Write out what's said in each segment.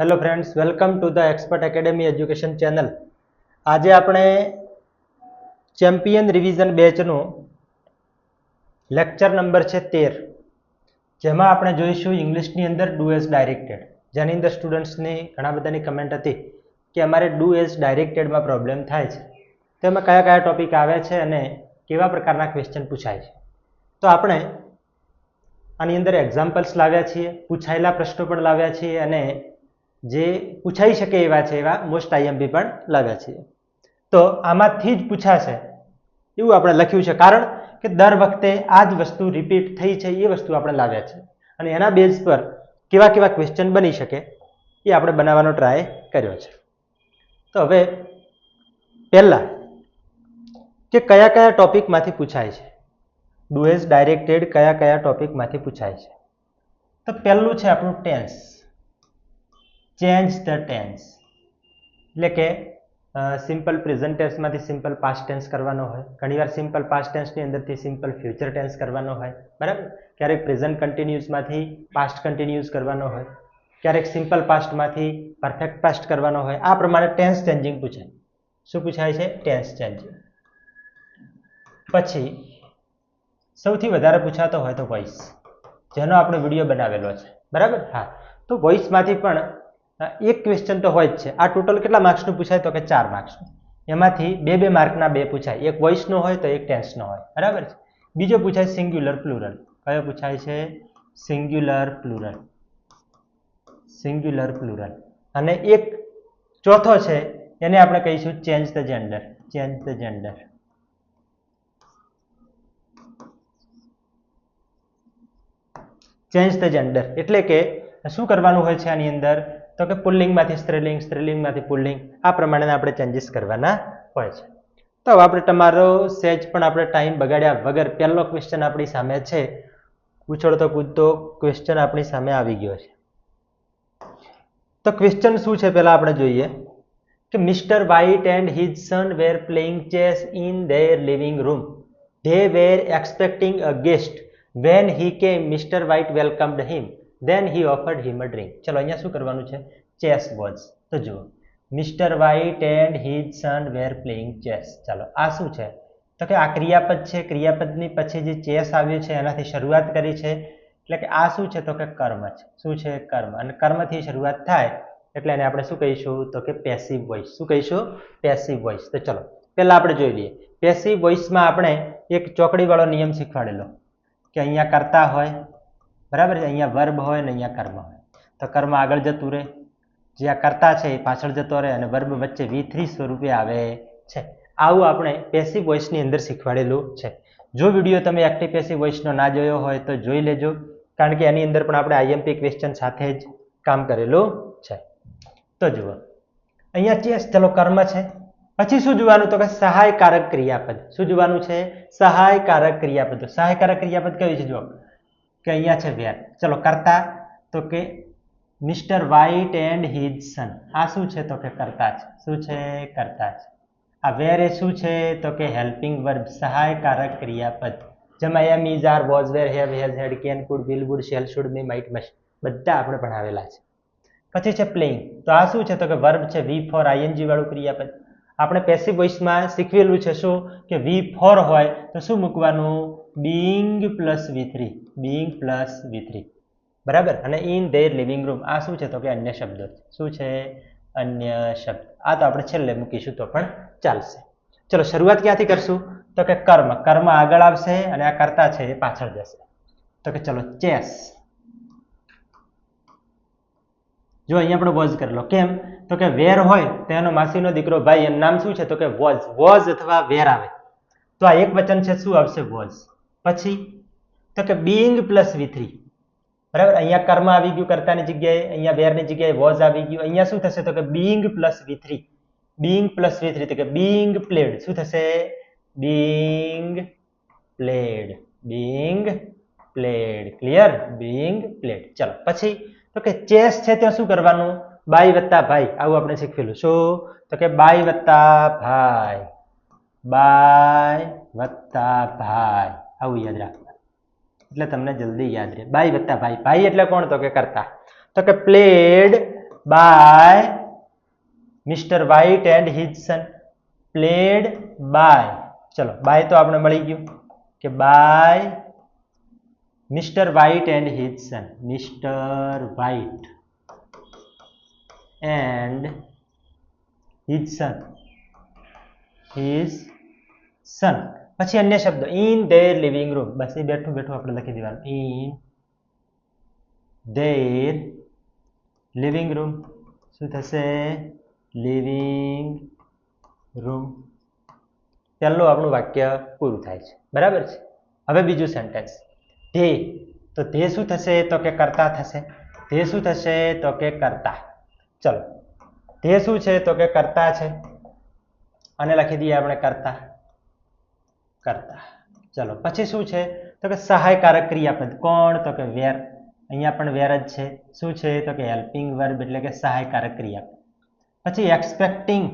Hello friends, welcome to the expert academy education channel. આજે આપણે champion revision બેચનું lecture number છે 13, જેમાં આપણે જોઈશું ઇંગ્લિશની અંદર ડુ એઝ ડાયરેક્ટેડ, જેની અંદર સ્ટુડન્ટ્સની ઘણા બધાની કમેન્ટ હતી કે અમારે ડુ એઝ ડાયરેક્ટેડમાં પ્રોબ્લેમ થાય છે, તેમાં કયા કયા ટોપિક આવે છે અને કેવા પ્રકારના ક્વેશ્ચન પૂછાય છે. તો આપણે આની અંદર એક્ઝામ્પલ્સ લાવ્યા છીએ, પૂછાયેલા પ્રશ્નો પણ લાવ્યા છીએ અને જે પૂછાઈ શકે એવા છે એવા મોસ્ટ આઈએમપી પણ લાવ્યા છીએ. તો આમાંથી જ પૂછાશે એવું આપણે લખ્યું છે, કારણ કે દર વખતે આ જ વસ્તુ રિપીટ થઈ છે એ વસ્તુ આપણે લાવ્યા છે અને એના બેઝ પર કેવા કેવા ક્વેશ્ચન બની શકે એ આપણે બનાવવાનો ટ્રાય કર્યો છે. તો હવે પહેલા કે કયા કયા ટોપિકમાંથી પૂછાય છે, ડુ એઝ ડાયરેક્ટેડ કયા કયા ટોપિકમાંથી પૂછાય છે. તો પહેલું છે આપણું ટેન્સ, ચેન્જ ધ ટેન્સ, એટલે કે સિમ્પલ પ્રેઝન્ટ ટેન્સમાંથી સિમ્પલ પાસ્ટ ટેન્સ કરવાનો હોય, ઘણીવાર સિમ્પલ પાસ્ટ ટેન્સની અંદરથી સિમ્પલ ફ્યુચર ટેન્સ કરવાનો હોય, બરાબર. ક્યારેક પ્રેઝન્ટ કન્ટિન્યુઅસમાંથી પાસ્ટ કન્ટિન્યુઅસ કરવાનો હોય, ક્યારેક સિમ્પલ પાસ્ટમાંથી પરફેક્ટ પાસ્ટ કરવાનો હોય. આ પ્રમાણે ટેન્સ ચેન્જિંગ પૂછાય. શું પૂછાય છે? Tense changing. પછી સૌથી વધારે પૂછાતો હોય તો વોઇસ, જેનો આપણે વિડીયો બનાવેલો છે, બરાબર. હા, તો વોઇસમાંથી પણ એક ક્વેશ્ચન તો હોય જ છે. આ ટોટલ કેટલા માર્ક્સનું પૂછાય? તો કે 4 માર્ક્સનું. એમાંથી 2 માર્કના 2 પૂછાય, એક વોઇસનો હોય તો એક ટેન્સનો હોય, બરાબર છે. બીજો પૂછાય સિંગ્યુલર પ્લુરલ. કયો પૂછાય છે? Singular plural. Singular plural. અને એક ચોથો છે, એને આપણે કહીશું change the gender. Change the gender. Change the gender એટલે કે શું કરવાનું હોય છે આની અંદર? તો કે પુલ્લિંગમાંથી સ્ત્રીલિંગ, સ્ત્રીલિંગમાંથી પુલ્લિંગ, આ પ્રમાણે આપણે ચેન્જીસ કરવાના હોય છે. તો હવે આપણે તમારો સહેજ પણ આપણે ટાઈમ બગાડ્યા વગર પહેલો ક્વેશ્ચન આપણી સામે છે, ઉછળતો કૂદતો ક્વેશ્ચન આપણી સામે આવી ગયો છે. તો ક્વેશ્ચન શું છે પહેલા આપણે જોઈએ કે mister White and his son were playing chess in their living room. They were expecting a guest. When he came, Mr. White welcomed him. Then he offered him a drink. ચલો અહીંયા શું કરવાનું છે? Chess was. તો જુઓ, Mr. White and his son were playing chess. ચાલો, આ શું છે? તો કે આ ક્રિયાપદ છે. ક્રિયાપદની પછી જે ચેસ આવ્યું છે એનાથી શરૂઆત કરી છે, એટલે કે આ શું છે? તો કે કર્મ છે. શું છે? કર્મ. અને કર્મથી શરૂઆત થાય એટલે એને આપણે શું કહીશું? તો કે પેસિવ વોઇસ. શું કહીશું? Passive voice. તો ચલો પહેલા આપણે જોઈ લઈએ. પેસિવ વોઇસમાં આપણે એક ચોકડીવાળો નિયમ શીખવાડેલો કે અહીંયા કર્તા હોય, બરાબર છે, અહીંયા વર્બ હોય ને અહીંયા કર્મ હોય. તો કર્મ આગળ જતું રહે, જે આ કર્તા છે એ પાછળ જતો રહે અને વર્બ વચ્ચે V3 સ્વરૂપે આવે છે. આવું આપણે પેસિવ વોઇસની અંદર શીખવાડેલું છે. જો વિડીયો તમે એક્ટિવ પેસિવ વોઇસનો ના જોયો હોય તો જોઈ લેજો, કારણ કે એની અંદર પણ આપણે આઈએમપી ક્વેશ્ચન સાથે જ કામ કરેલું છે. તો જુઓ અહીંયા ચેસ, ચલો કર્મ છે. પછી શું જોવાનું? તો કે સહાયકારક ક્રિયાપદ. શું જોવાનું છે? સહાયકારક ક્રિયાપદ. સહાયકારક ક્રિયાપદ કયું છે? જો કે અહીંયા છે વેર. ચલો કર્તા, તો કે mister White and his son. આ શું છે? તો કે કર્તા છે. શું છે? કર્તા છે. આ વેર એ શું છે? તો કે હેલ્પિંગ વર્બ, સહાયકારક ક્રિયાપદ, જેમાં am, is, are, was, were, have, has, had, can, could, will, would, shall, should, may, might, must, બધા આપણે ભણાવેલા છે. પછી છે પ્લેઇંગ. તો આ શું છે? તો કે વર્બ છે, V4 ING વાળું ક્રિયાપદ. આપણે પેસિવ વોઇસમાં શીખવેલું છે શું? કે V4 હોય તો શું મૂકવાનું? Being plus V3. Being plus V3, બરાબર. અને ઇન ધેર લિવિંગ રૂમ, આ શું છે? તો કે અન્ય શબ્દો. શું છે? અન્ય શબ્દ. આ તો આપણે છેલ્લે મૂકીશું તો પણ ચાલશે. ચલો શરૂઆત ક્યાંથી કરશું? તો કે કર્મ. કર્મ આગળ આવશે અને આ કર્તા છે એ પાછળ જશે. તો કે ચલો ચેસ. જો અહીંયા આપણે વોઝ કરેલો. કેમ? તો કે વેર હોય તો એનો માસીનો દીકરો ભાઈ, એનું નામ શું છે? તો કે વોઝ. વોઝ અથવા વેર આવે તો આ એક વચન છે, શું આવશે? વોઝ. પછી તો કે બીઇંગ પ્લસ V3, બરાબર. અહીંયા કર્મ આવી ગયું કર્તાની જગ્યાએ, અહીંયા વેરની જગ્યાએ વોઝ આવી ગયું. અહીંયા શું થશે? તો કે being plus V3. Being plus V3 તો કે બીઇંગ પ્લેડ. શું થશે? Being played. Being played. Clear? Being played. ચલો પછી તો કે ચેસ છે ત્યાં શું કરવાનું? બાય વત્તા ભાઈ. આવું આપણે શીખવેલું. શું? તો કે બાય વત્તા ભાઈ. બાય વત્તા ભાઈ. આવું યાદ રાખવાનું એટલે તમને જલ્દી યાદ રહે. બાય વત્તા ભાઈ. ભાઈ એટલે કોણ? તો કે કર્તા. તો કે played by mister White and his son. Played by, ચલો બાય તો આપણે મળી ગયું કે by mister White and his son. Mister White and his son. His son. પછી અન્ય શબ્દો ઇન ધેર લિવિંગ રૂમ. બસ એ બેઠું બેઠું આપણે લખી દેવાનું. In their living room. શું થશે? Living room. પહેલું આપણું વાક્ય પૂરું થાય છે. બરાબર છે. હવે બીજું સેન્ટેન્સ ધે. તો ધે શું થશે? તો કે કર્તા થશે. ધે શું થશે? તો કે કર્તા. ચલો ધે શું છે? તો કે કર્તા છે. અને લખી દઈએ આપણે કર્તા. કરતા. ચલો પછી શું છે? તો કે સહાયકારક ક્રિયાપદ. કોણ? તો કે વેર. અહીંયા પણ વેર જ છે. શું છે? તો કે હેલ્પિંગ વર્બ એટલે કે સહાયકારક ક્રિયાપદ. પછી એક્સપેક્ટિંગ.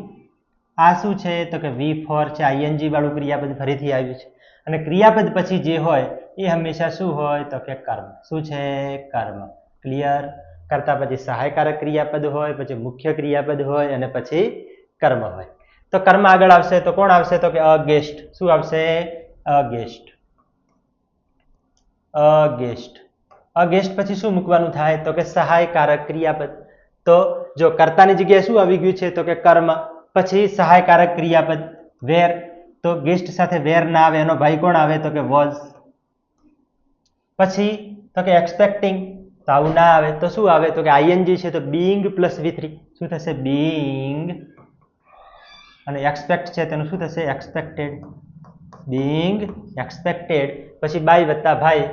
આ શું છે? તો કે V4 છે. આઈએનજી વાળું ક્રિયાપદ ફરીથી આવ્યું છે. અને ક્રિયાપદ પછી જે હોય એ હંમેશા શું હોય? તો કે કર્મ. શું છે? કર્મ. ક્લિયર? કરતા પછી સહાયકારક ક્રિયાપદ હોય, પછી મુખ્ય ક્રિયાપદ હોય અને પછી કર્મ હોય. તો કર્મ આગળ આવશે તો કોણ આવશે? તો કે અ ગેસ્ટ. શું આવશે? અ ગેસ્ટ. અ ગેસ્ટ. અ ગેસ્ટ પછી શું મૂકવાનું થાય? તો કે સહાયકારક ક્રિયાપદ. તો જો કર્તાની જગ્યાએ શું આવી ગયું છે? તો કે કર્મ. પછી સહાયકારક ક્રિયાપદ વેર. તો ગેસ્ટ સાથે વેર ના આવે, એનો ભાઈ કોણ આવે? તો કે વોઝ. પછી તો કે એક્સપેક્ટિંગ. તો આવું ના આવે તો શું આવે? તો કે આઈએનજી છે તો બીઇંગ પ્લસ V3. શું થશે? બીઇંગ. અને એક્સપેક્ટ છે તેનું શું થશે? એક્સપેક્ટેડ. Being expected. પછી બાય વત્તા ભાઈ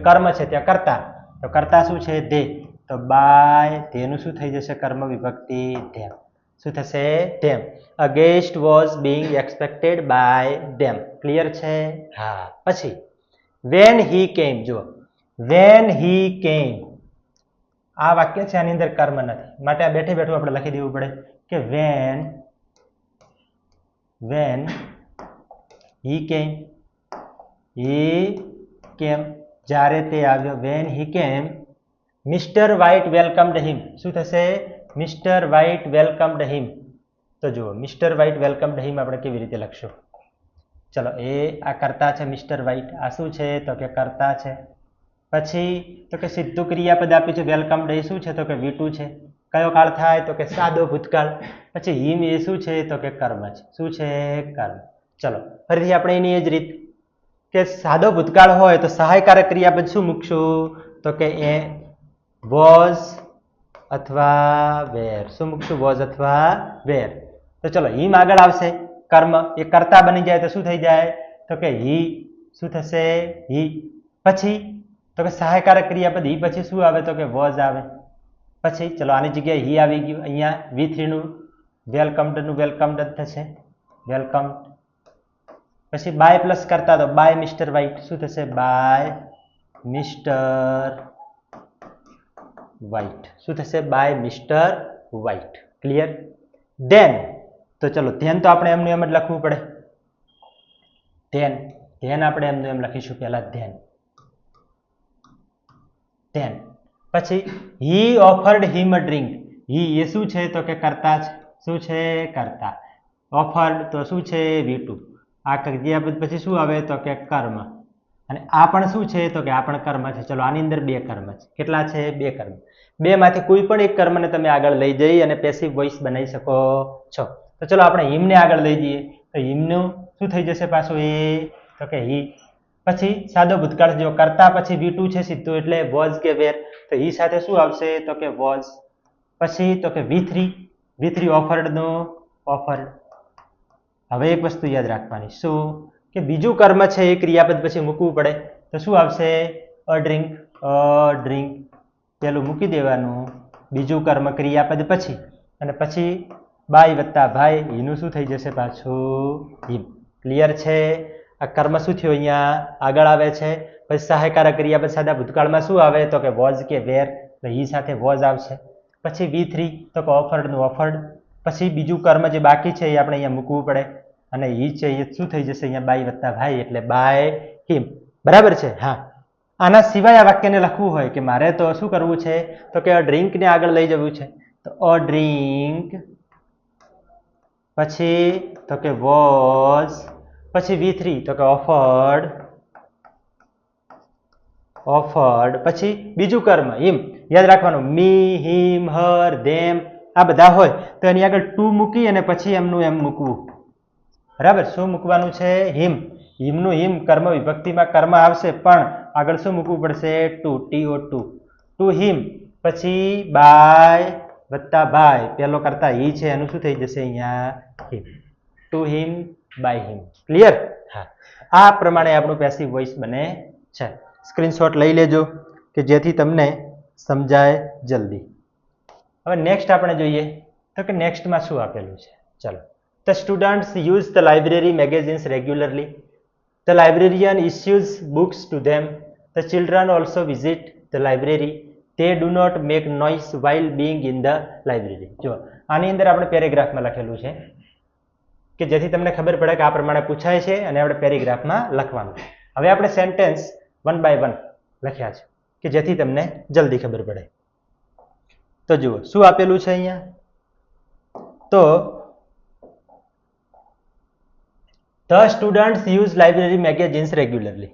કર્મ છે ત્યાં કરતા. તો કરતા શું છે? ધે. તો બાય ધેનું શું થઈ જશે? કર્મ વિભક્તિ ધેમ. શું થશે? Them. A guest was being expected by them. Clear છે? હા. પછી વેન હી કેમ. જુઓ વેન હી કેમ. આ વાક્ય છે આની અંદર કર્મ નથી, માટે આ બેઠે બેઠું આપણે લખી દેવું પડે કે વેન હી કેમ. હી કેમ જ્યારે તે આવ્યો. વેન હી કેમ મિસ્ટર વ્હાઇટ વેલકમ્ડ હિમ. શું થશે? મિસ્ટર વ્હાઇટ વેલકમ્ડ હિમ. તો જુઓ મિસ્ટર વ્હાઇટ વેલકમ્ડ હિમ આપણે કેવી રીતે લખશું? ચલો એ આ કરતા છે મિસ્ટર વ્હાઇટ. આ શું છે? તો કે કરતા છે. પછી તો કે સીધું ક્રિયાપદ આપ્યું છે વેલકમ્ડ. એ શું છે? તો કે V2 છે. કયો કાળ થાય? તો કે સાદો ભૂતકાળ. પછી હિમ એ શું છે? તો કે કર્મ છે. શું છે? કર્મ. ચલો ફરીથી આપણે એની એ જ રીત કે સાદો ભૂતકાળ હોય તો સહાયકારક ક્રિયાપદ શું મૂકશું? તો કે એ વોઝ અથવા વેર. શું મૂકશું? વોઝ અથવા વેર. તો ચલો હિમ આગળ આવશે. કર્મ એ કર્તા બની જાય તો શું થઈ જાય? તો કે હી. શું થશે? હી. પછી તો કે સહાયકારક ક્રિયાપદ હી પછી શું આવે? તો કે વોઝ આવે. પછી ચલો આની જગ્યાએ હી આવી ગયું. અહીંયા V3 નું વેલકમ્ડ થશે. વેલકમ. પછી બાય પ્લસ કરતા તો બાય મિસ્ટર વ્હાઇટ. શું થશે? By mister White. શું થશે? By mister White. Clear? Then. તો ચલો ધેન તો આપણે એમનું એમ જ લખવું પડે. ધેન આપણે એમનું એમ લખીશું પહેલા. ધેન પછી હી ઓફર્ડ હિમ અ ડ્રિંક. હી એ શું છે? તો કે કરતા છે. શું છે? કરતા. ઓફર્ડ તો શું છે? V2. આ ક્રિયાપદ પછી શું આવે? તો કે કર્મ. અને આ પણ શું છે? તો કે આ પણ કર્મ છે. ચલો આની અંદર બે કર્મ છે. કેટલા છે? બે કર્મ. બે માંથી કોઈ પણ એક કર્મને તમે આગળ લઈ જઈ અને પેસિવ વોઇસ બનાવી શકો છો. તો ચલો આપણે હિમને આગળ લઈ જઈએ તો હિમનું શું થઈ જશે પાછું? એ તો કે હી. પછી સાદો ભૂતકાળ જો કરતા પછી V2 છે સીધું એટલે વોઝ કે વેર. તો હી સાથે શું આવશે? તો કે વોઝ. પછી તો કે V3 ઓફર્ડ નો ઓફર્ડ. હવે એક વસ્તુ યાદ રાખવાની. શું? કે બીજું કર્મ છે એ ક્રિયાપદ પછી મૂકવું પડે. તો શું આવશે? અ ડ્રિંક. પેલું મૂકી દેવાનું. બીજું કર્મ ક્રિયાપદ પછી અને પછી બાય વત્તા ભાઈ. એનું શું થઈ જશે પાછું? હિમ. ક્લિયર છે? આ કર્મ શું થયું? અહીંયા આગળ આવે છે. પછી સહાયકારક ક્રિયાપદ સાદા ભૂતકાળમાં શું આવે? તો કે વોઝ કે વેર. તો હી સાથે વોઝ આવશે. પછી V3 તો કે ઓફર્ડ નું ઓફર્ડ. પછી બીજું કર્મ જે બાકી છે એ આપણે અહીંયા મૂકવું પડે અને હી છે એ શું થઈ જશે? અહીંયા બાય વત્તા ભાઈ એટલે બાય હિમ. બરાબર છે? હા. આના સિવાય આ વાક્યને લખવું હોય કે મારે તો શું કરવું છે? તો કે ડ્રિંકને આગળ લઈ જવું છે. તો અ ડ્રિંક, પછી તો કે વોઝ, પછી V3 તો કે ઓફર્ડ, પછી બીજું કર્મ હિમ, યાદ રાખવાનું મી, હિમ, હર, ધેમ આ બધા હોય તો એની આગળ ટુ મૂકી અને પછી એમનું એમ મૂકવું. બરાબર, શું મૂકવાનું છે? હિમ. હિમનું હિમ કર્મ વિભક્તિમાં કર્મ આવશે પણ આગળ શું મૂકવું પડશે? ટુ હિમ, પછી બાય વત્તા ભાઈ, પેલો કરતા હી છે એનું શું થઈ જશે અહીંયા? Him. To him, by him. Clear? હા, આ પ્રમાણે આપણું પેસિવ વોઇસ બને છે. સ્ક્રીનશોટ લઈ લેજો કે જેથી તમને સમજાય જલ્દી. હવે નેક્સ્ટ આપણે જોઈએ તો કે નેક્સ્ટમાં શું આપેલું છે. ચલો, the students use the library magazines regularly. The librarian issues books to them. The children also visit the library. they do not make noise while being in the library. જો આની અંદર આપણે પેરેગ્રાફમાં લખેલું છે કે જેથી તમને ખબર પડે કે આ પ્રમાણે પૂછાય છે અને આપણે પેરેગ્રાફમાં લખવાનું. હવે આપણે સેન્ટેન્સ વન બાય વન લખ્યા છે કે જેથી તમને જલ્દી ખબર પડે. તો જુઓ શું આપેલું છે અહીંયા. તો the students use library magazines regularly.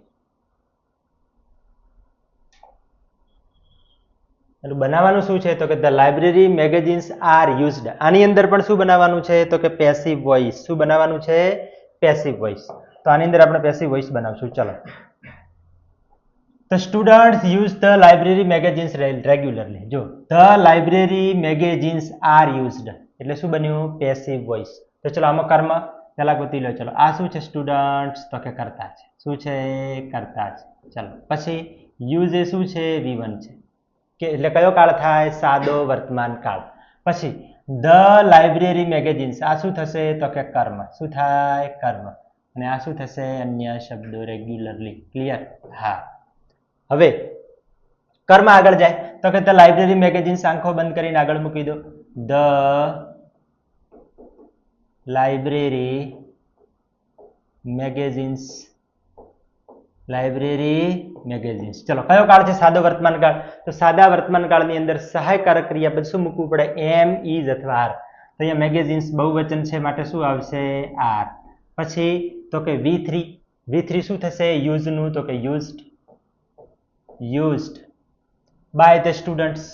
બનાવવાનું શું છે તો કે the library magazines are used. આની અંદર પણ શું બનાવવાનું છે તો કે પેસિવ વોઇસ. શું બનાવવાનું છે? Passive voice. તો આની અંદર આપણે પેસિવ વોઇસ બનાવશું. ચલો, the students use the library magazines regularly. જો the library magazines are used એટલે શું બન્યું? Passive voice. તો ચલો આમાં કર્મ પેલા ગોતી લો. ચલો, આ શું છે? સ્ટુડન્ટ્સ તો કે કરતા છે. શું છે? કરતા છે. ચલો, પછી યુઝ એ શું છે? V1 છે કે એટલે કયો કાળ થાય? સાદો વર્તમાન કાળ. પછી ધ લાઇબ્રેરી મેગેઝિન્સ આ શું થશે તો કે કર્મ. શું થાય? કર્મ. અને આ શું થશે? અન્ય શબ્દો રેગ્યુલરલી. ક્લિયર? હા. હવે કર્મ આગળ જાય તો કે ધ લાઇબ્રેરી મેગેઝિન્સ આંખો બંધ કરીને આગળ મૂકી દો. The library magazines. ચલો, કયો કાળ છે? સાદો વર્તમાન કાળ. તો સાદા વર્તમાન કાળની અંદર સહાયકારક ક્રિયાપદ શું મૂકવું પડે? એમ, ઇઝ અથવા આર. તો અહીંયા મેગેઝિન્સ બહુવચન છે માટે શું આવશે? આર. પછી તો કે V3 શું થશે? યુઝનું તો કે used by the students.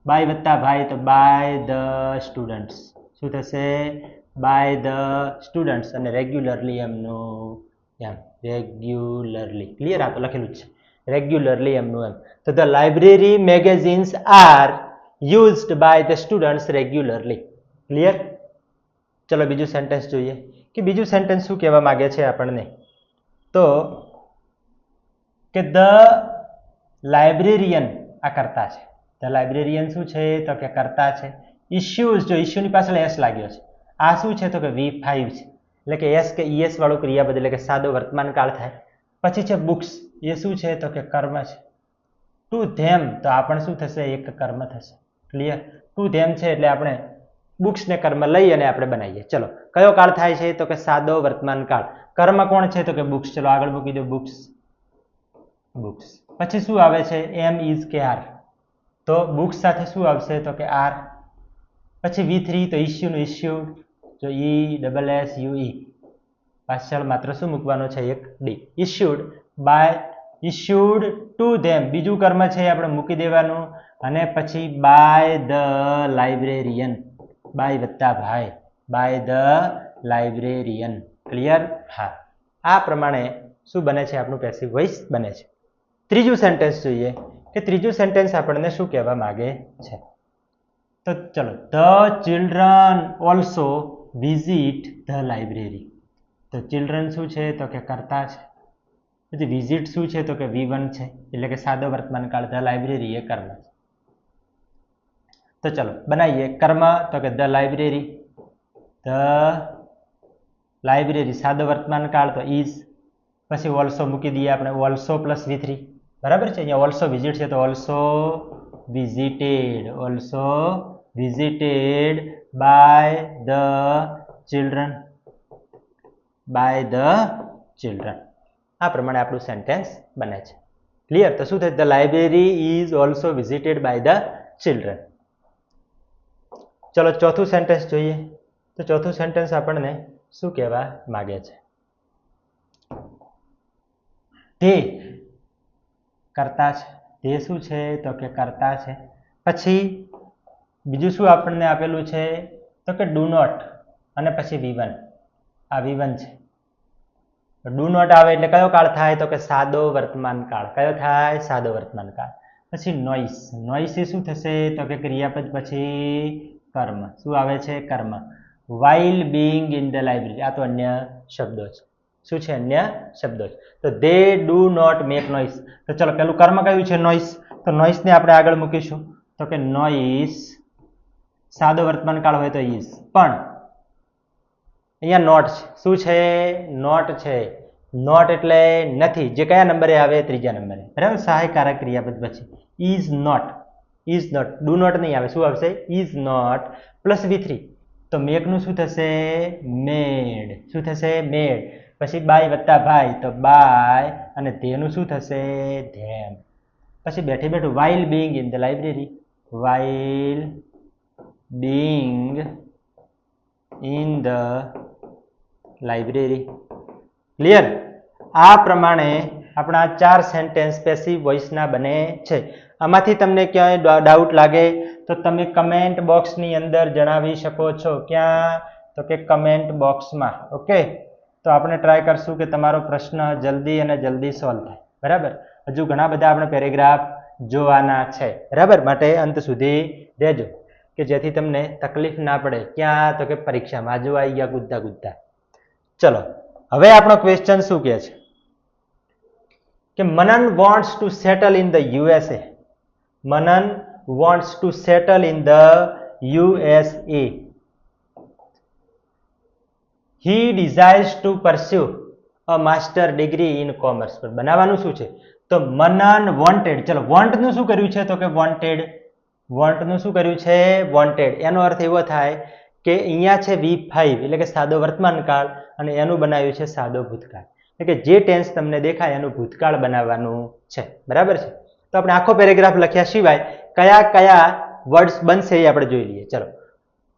By વત્તા ભાઈ તો બાય ધ સ્ટુડન્ટ્સ. શું થશે? By the students. અને રેગ્યુલરલી એમનું એમ. રેગ્યુલરલી. ક્લિયર? આ તો લખેલું જ છે રેગ્યુલરલી એમનું એમ. તો the library magazines are used by the students regularly. Clear? ચલો બીજું સેન્ટેન્સ જોઈએ કે બીજું સેન્ટેન્સ શું કહેવા માંગે છે આપણને. તો કે ધ લાઇબ્રેરિયન આ કરતા છે. ધ લાઇબ્રેરિયન શું છે તો કે કરતા છે. ઇસ્યુઝ, જો ઇસ્યુની પાછળ એસ લાગ્યો છે. આ શું છે તો કે V5 છે એટલે કે એસ કે ઈએસ વાળું ક્રિયાપદ એટલે કે સાદો વર્તમાન કાળ થાય. પછી છે બુક્સ. એ શું છે તો કે કર્મ છે. ટુ ધેમ તો આ પણ શું થશે? એક કર્મ થશે. ક્લિયર? ટુ ધેમ છે એટલે આપણે બુક્સ ને કર્મ લઈ અને આપણે બનાવીએ. ચલો, કયો કાળ થાય છે તો કે સાદો વર્તમાન કાળ. કર્મ કોણ છે તો કે બુક્સ. ચલો આગળ મૂકી દો બુક્સ. પછી શું આવે છે? એમ, ઇઝ કે આર. તો બુક્સ સાથે શું આવશે તો કે આર. પછી V3 તો ઇસ્યુનું ઇસ્યુડ. જો ESSUE પાછળ માત્ર શું મૂકવાનો છે? એક ડી. Issued to them. બીજું કર્મ છે આપણે મૂકી દેવાનું. અને પછી બાય ધ લાઇબ્રેરિયન. બાય વત્તા ભાઈ. By the librarian. ક્લિયર? હા. આ પ્રમાણે શું બને છે? આપણું પેસિવ વોઇસ બને છે. ત્રીજું સેન્ટેન્સ જોઈએ કે ત્રીજું સેન્ટેન્સ આપણને શું કહેવા માંગે છે. તો ચલો, the children also visit the library. તો ચિલ્ડ્રન શું છે તો કે કરતા છે. પછી વિઝિટ શું છે તો કે V1 છે એટલે કે સાદો વર્તમાન કાળ. ધ લાઇબ્રેરી એ કર્મ છે. તો ચલો બનાવીએ. કર્મ તો કે ધ લાઇબ્રેરી સાદો વર્તમાન કાળ તો ઇઝ. પછી ઓલ્સો મૂકી દઈએ આપણે. Also plus V3. બરાબર છે? અહીંયા ઓલ્સો વિઝિટ છે તો also visited by the children. આ પ્રમાણે આપણું સેન્ટેન્સ બને છે. ક્લિયર? તો શું થાય? The library is also visited by the children. ચલો ચોથું સેન્ટેન્સ જોઈએ. તો ચોથું સેન્ટેન્સ આપણને શું કહેવા માંગે છે? તે કરતા છે. તે શું છે? તો કે કરતા છે. પછી બીજું શું આપણને આપેલું છે? તો કે ડુ નોટ અને પછી V1. આ V1 છે. ડુ નોટ આવે એટલે કયો કાળ થાય? તો કે સાદો વર્તમાન કાળ. કયો થાય? સાદો વર્તમાન કાળ. પછી નોઈસ. નોઈસ એ શું થશે? તો કે ક્રિયાપદ પછી કર્મ. શું આવે છે? કર્મ. while being in the library. આ તો અન્ય શબ્દો છે. શું છે? અન્ય શબ્દો છે. તો they do not make noise. તો ચલો પેલું કર્મ કયું છે? નોઈસ. તો નોઈસ ને આપણે આગળ મૂકીશું. તો કે નોઈસ સાદો વર્તમાન કાળ હોય તો is. પણ અહીંયા નોટ છે. શું છે? નોટ છે. નોટ એટલે નથી, જે કયા નંબરે આવે? ત્રીજા નંબરે. બરાબર. સહાયકારક ક્રિયાપદ પછી is not. is not. do not નહીં આવે. શું આવશે? is not plus V3. તો મેક નું શું થશે? મેડ. શું થશે? મેડ. પછી બાય વત્તા ભાઈ તો બાય અને તેનું શું થશે? ધેમ. પછી બેઠે બેઠું while being in the library. while being in the library. Clear? આ પ્રમાણે આપણા 4 સેન્ટેન્સ પેસિવ વોઇસના બને છે. આમાંથી તમને ક્યાંય ડાઉટ લાગે તો તમે કમેન્ટ બોક્સની અંદર જણાવી શકો છો. ક્યાં? તો કે કમેન્ટ બોક્સમાં. ઓકે, તો આપણે ટ્રાય કરશું કે તમારો પ્રશ્ન જલ્દી અને જલ્દી સોલ્વ થાય. બરાબર. હજુ ઘણા બધા આપણે પેરેગ્રાફ જોવાના છે. બરાબર. માટે અંત સુધી રહેજો કે જેથી તમને તકલીફ ના પડે. ક્યાં? તો કે પરીક્ષામાં. હજુ આવી ગયા ગુદ્દા ગુદ્દા. ચલો હવે આપણો ક્વેશ્ચન શું કહે છે કે Manan wants to settle in the USA. Manan wants to settle in the USA. He desires to pursue a master degree in commerce. પણ બનાવવાનું શું છે? તો મનન વોન્ટેડ. ચલો વોન્ટ નું શું કર્યું છે? તો કે વોન્ટેડ. વોન્ટ નું શું કર્યું છે? વોન્ટેડ. એનો અર્થ એવો થાય કે અહીંયા છે V5 એટલે કે સાદો વર્તમાન કાળ અને એનું બનાવ્યું છે સાદો ભૂતકાળ. એટલે કે જે ટેન્સ તમને દેખાય એનું ભૂતકાળ બનાવવાનું છે. બરાબર છે. તો આપણે આખો પેરેગ્રાફ લખ્યા સિવાય કયા કયા વર્ડ્સ બનશે એ આપણે જોઈ લઈએ. ચલો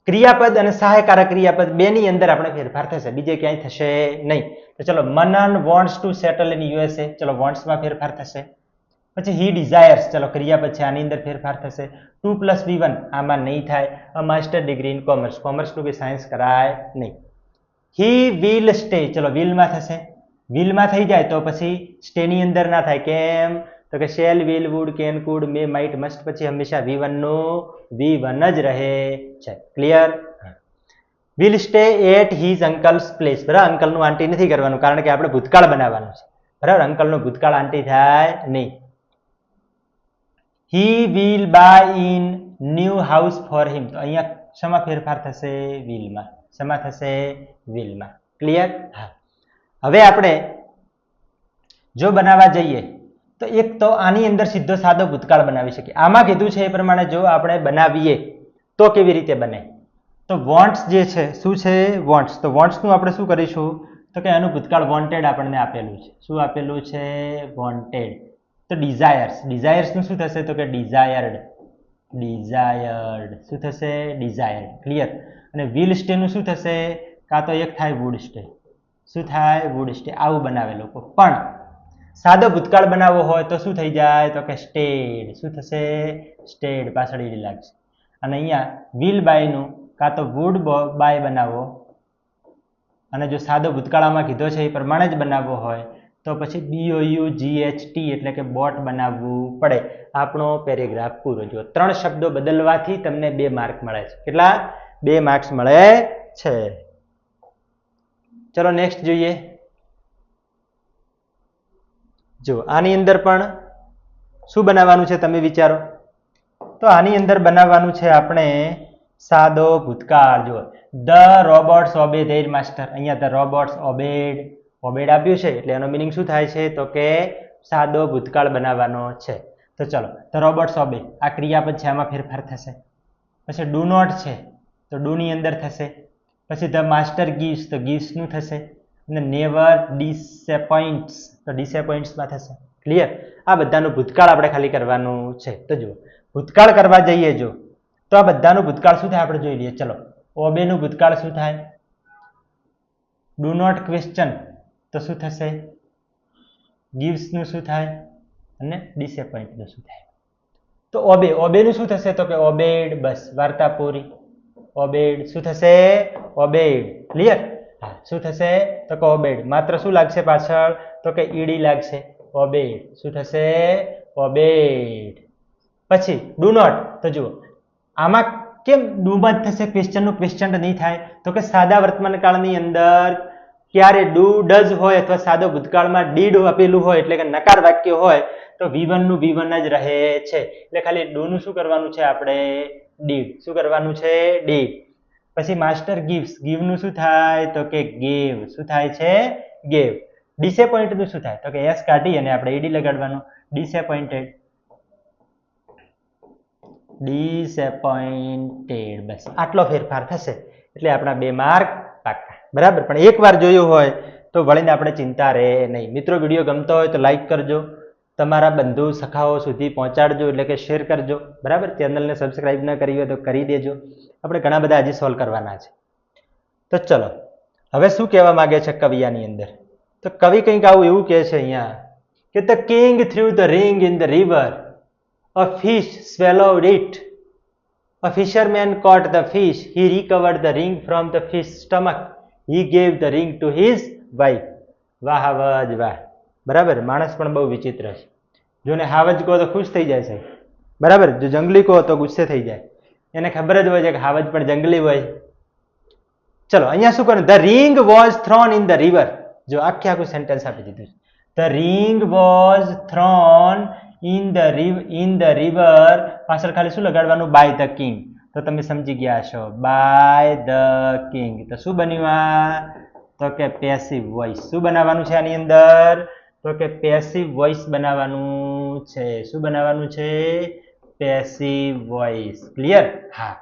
ક્રિયાપદ અને સહાયકારક ક્રિયાપદ બેની અંદર આપણે ફેરફાર થશે, બીજે ક્યાંય થશે નહીં. તો ચલો Manan wants to settle in USA. ચલો વોન્ટ્સમાં ફેરફાર થશે. પછી હી ડિઝાયર્સ. ચલો ક્રિયાપદ છે આની અંદર ફેરફાર થશે. 2 + V1 આમાં નહીં થાય. A master degree in commerce. કોમર્સનું કે સાયન્સ કરાય નહીં. He will stay. ચલો વિલમાં થશે. વિલમાં થઈ જાય તો પછી સ્ટેની અંદર ના થાય. કેમ? તો કે shall, will, would, can, could, may, might, must પછી હંમેશા V1 નું V1 જ રહે છે. Clear? Will stay at his uncle's place. બરાબર. અંકલનું આંટી નથી કરવાનું કારણ કે આપણે ભૂતકાળ બનાવવાનું છે. બરાબર. અંકલનું ભૂતકાળ આંટી થાય નહીં. He will buy in new house for him. તો અહીંયા શેમાં ફેરફાર થશે? વિલમાં. શેમાં થશે? વિલમાં. ક્લિયર? હા. હવે આપણે જો બનાવવા જઈએ તો એક તો આની અંદર સીધો સાદો ભૂતકાળ બનાવી શકીએ. આમાં કીધું છે એ પ્રમાણે જો આપણે બનાવીએ તો કેવી રીતે બને? તો વોન્ટ્સ જે છે શું છે? વોન્ટ્સ. તો વોન્ટ્સનું આપણે શું કરીશું? તો કે એનું ભૂતકાળ વોન્ટેડ આપણને આપેલું છે. શું આપેલું છે? વોન્ટેડ. તો ડિઝાયર્સ. ડિઝાયર્સનું શું થશે? તો કે ડિઝાયર્ડ. ડિઝાયર્ડ. શું થશે? ડિઝાયર્ડ. ક્લિયર? અને વિલ સ્ટેનું શું થશે? કાં તો એક થાય વુડ સ્ટે. શું થાય? Would stay. આવું બનાવે લોકો. પણ સાદો ભૂતકાળ બનાવવો હોય તો શું થઈ જાય? તો કે સ્ટેડ. શું થશે? સ્ટેડ. પાછળ ઈ લાગશે. અને અહીંયા વિલ બાયનું કાં તો વુડ બાય બનાવવો અને જો સાદો ભૂતકાળમાં કીધો છે એ પ્રમાણે જ બનાવવો હોય તો પછી BOUGHT એટલે કે બોટ બનાવવું પડે. આપણો પેરેગ્રાફ પૂરો. જો 3 શબ્દો બદલવાથી તમને 2 માર્ક મળે છે. કેટલા? 2 માર્ક્સ મળે છે. ચલો નેક્સ્ટ જોઈએ. જો આની અંદર પણ શું બનાવવાનું છે તમે વિચારો. તો આની અંદર બનાવવાનું છે આપણે સાદો ભૂતકાળ. જો the robots obey there master. અહીંયા ધ રોબોટ્સ ઓબેડ. ઓબેડ આપ્યું છે એટલે એનો મિનિંગ શું થાય છે? તો કે સાદો ભૂતકાળ બનાવવાનો છે. તો ચલો ધ રોબોટ્સ ઓબે. આ ક્રિયાપદ છે આમાં ફેરફાર થશે. પછી ડુ નોટ છે તો ડુ ની અંદર થશે. પછી ધ માસ્ટર ગિવ્સ તો ગિવ્સ નું થશે. અને નેવર ડિસએપોઇન્ટ્સ તો ડિસએપોઇન્ટ્સમાં થશે. ક્લિયર? આ બધાનું ભૂતકાળ આપણે ખાલી કરવાનું છે. તો જુઓ ભૂતકાળ કરવા જઈએ જો તો આ બધાનું ભૂતકાળ શું થાય આપણે જોઈ લઈએ. ચલો, ઓબે નું ભૂતકાળ શું થાય? ડુ નોટ ક્વેશ્ચન તો શું થશે? ગિવ્સ નું શું થાય? અને ડિસએપોઇન્ટ નું શું થાય? તો ઓબે નું શું થશે? તો કે ઓબેડ. બસ વાર્તા પૂરી. ઓબેડ શું થશે? ઓબેડ. ક્લિયર? હા, શું થશે? તો કે ઓબેડ. માત્ર શું લાગશે પાછળ? તો કે ઈડી લાગશે. ઓબેડ. શું થશે? ઓબેડ. પછી ડુ નોટ. તો જુઓ આમાં કેમ ડુમાં જ થશે? ક્વેશ્ચનનું ક્વેશ્ચન નહીં થાય? તો કે સાદા વર્તમાન કાળની અંદર ક્યારે ડુ ડઝ હોય અથવા સાદો ભૂતકાળમાં ડીડ આપેલું હોય એટલે કે નકાર વાક્ય હોય તો V1 નું V1 જ રહે છે. એટલે ખાલી ડુ નું શું કરવાનું છે આપણે? ડીડ. શું કરવાનું છે? ડીડ. પછી માસ્ટર ગિવ્સ. ગિવ નું શું થાય? તો કે ગેવ. શું થાય છે? ગેવ. ડિસએપોઇન્ટ નું શું થાય? તો કે એસ કાઢી અને આપણે ઈડી લગાડવાનું. ડિસએપોઇન્ટેડ. ડિસએપોઇન્ટેડ. બસ આટલો ફેરફાર થશે એટલે આપણા 2 માર્ક પાક્કા. બરાબર? પણ એકવાર જોયું હોય તો વળીને આપણે ચિંતા રહે નહીં. મિત્રો, વિડીયો ગમતો હોય તો લાઈક કરજો, તમારા બંધુ સખાઓ સુધી પહોંચાડજો, એટલે કે શેર કરજો. બરાબર? ચેનલને સબસ્ક્રાઇબ ન કરી હોય તો કરી દેજો. આપણે ઘણા બધા હજી સોલ્વ કરવાના છે. તો ચલો, હવે શું કહેવા માંગે છે કવિ આની અંદર? તો કવિ કંઈક આવું એવું કહે છે અહીંયા કે the king through the ring in the river, a fish swallowed it. A fisherman caught the fish. He recovered the ring from the fish's stomach. He gave the ring to his wife. વાહ હાવજ વાહ. બરાબર? માણસ પણ બહુ વિચિત્ર છે. જોને હાવજ કહો તો ખુશ થઈ જાય છે. બરાબર? જો જંગલી કહો તો ગુસ્સે થઈ જાય. એને ખબર જ હોય છે કે હાવજ પણ જંગલી હોય. ચલો, અહીંયા શું કરે? The ring was thrown in the river. જો આખું સેન્ટેન્સ આપી દીધું. The ring was thrown in the river. પાછળ ખાલી શું લગાડવાનું? By the king. તો તમે સમજી ગયા છો. By the king. તો શું બન્યું આ? તો કે પેસિવ વોઇસ. શું બનાવવાનું છે આની અંદર? તો કે પેસિવ વોઇસ બનાવવાનું છે. શું બનાવવાનું છે? Passive voice. ક્લિયર? હા,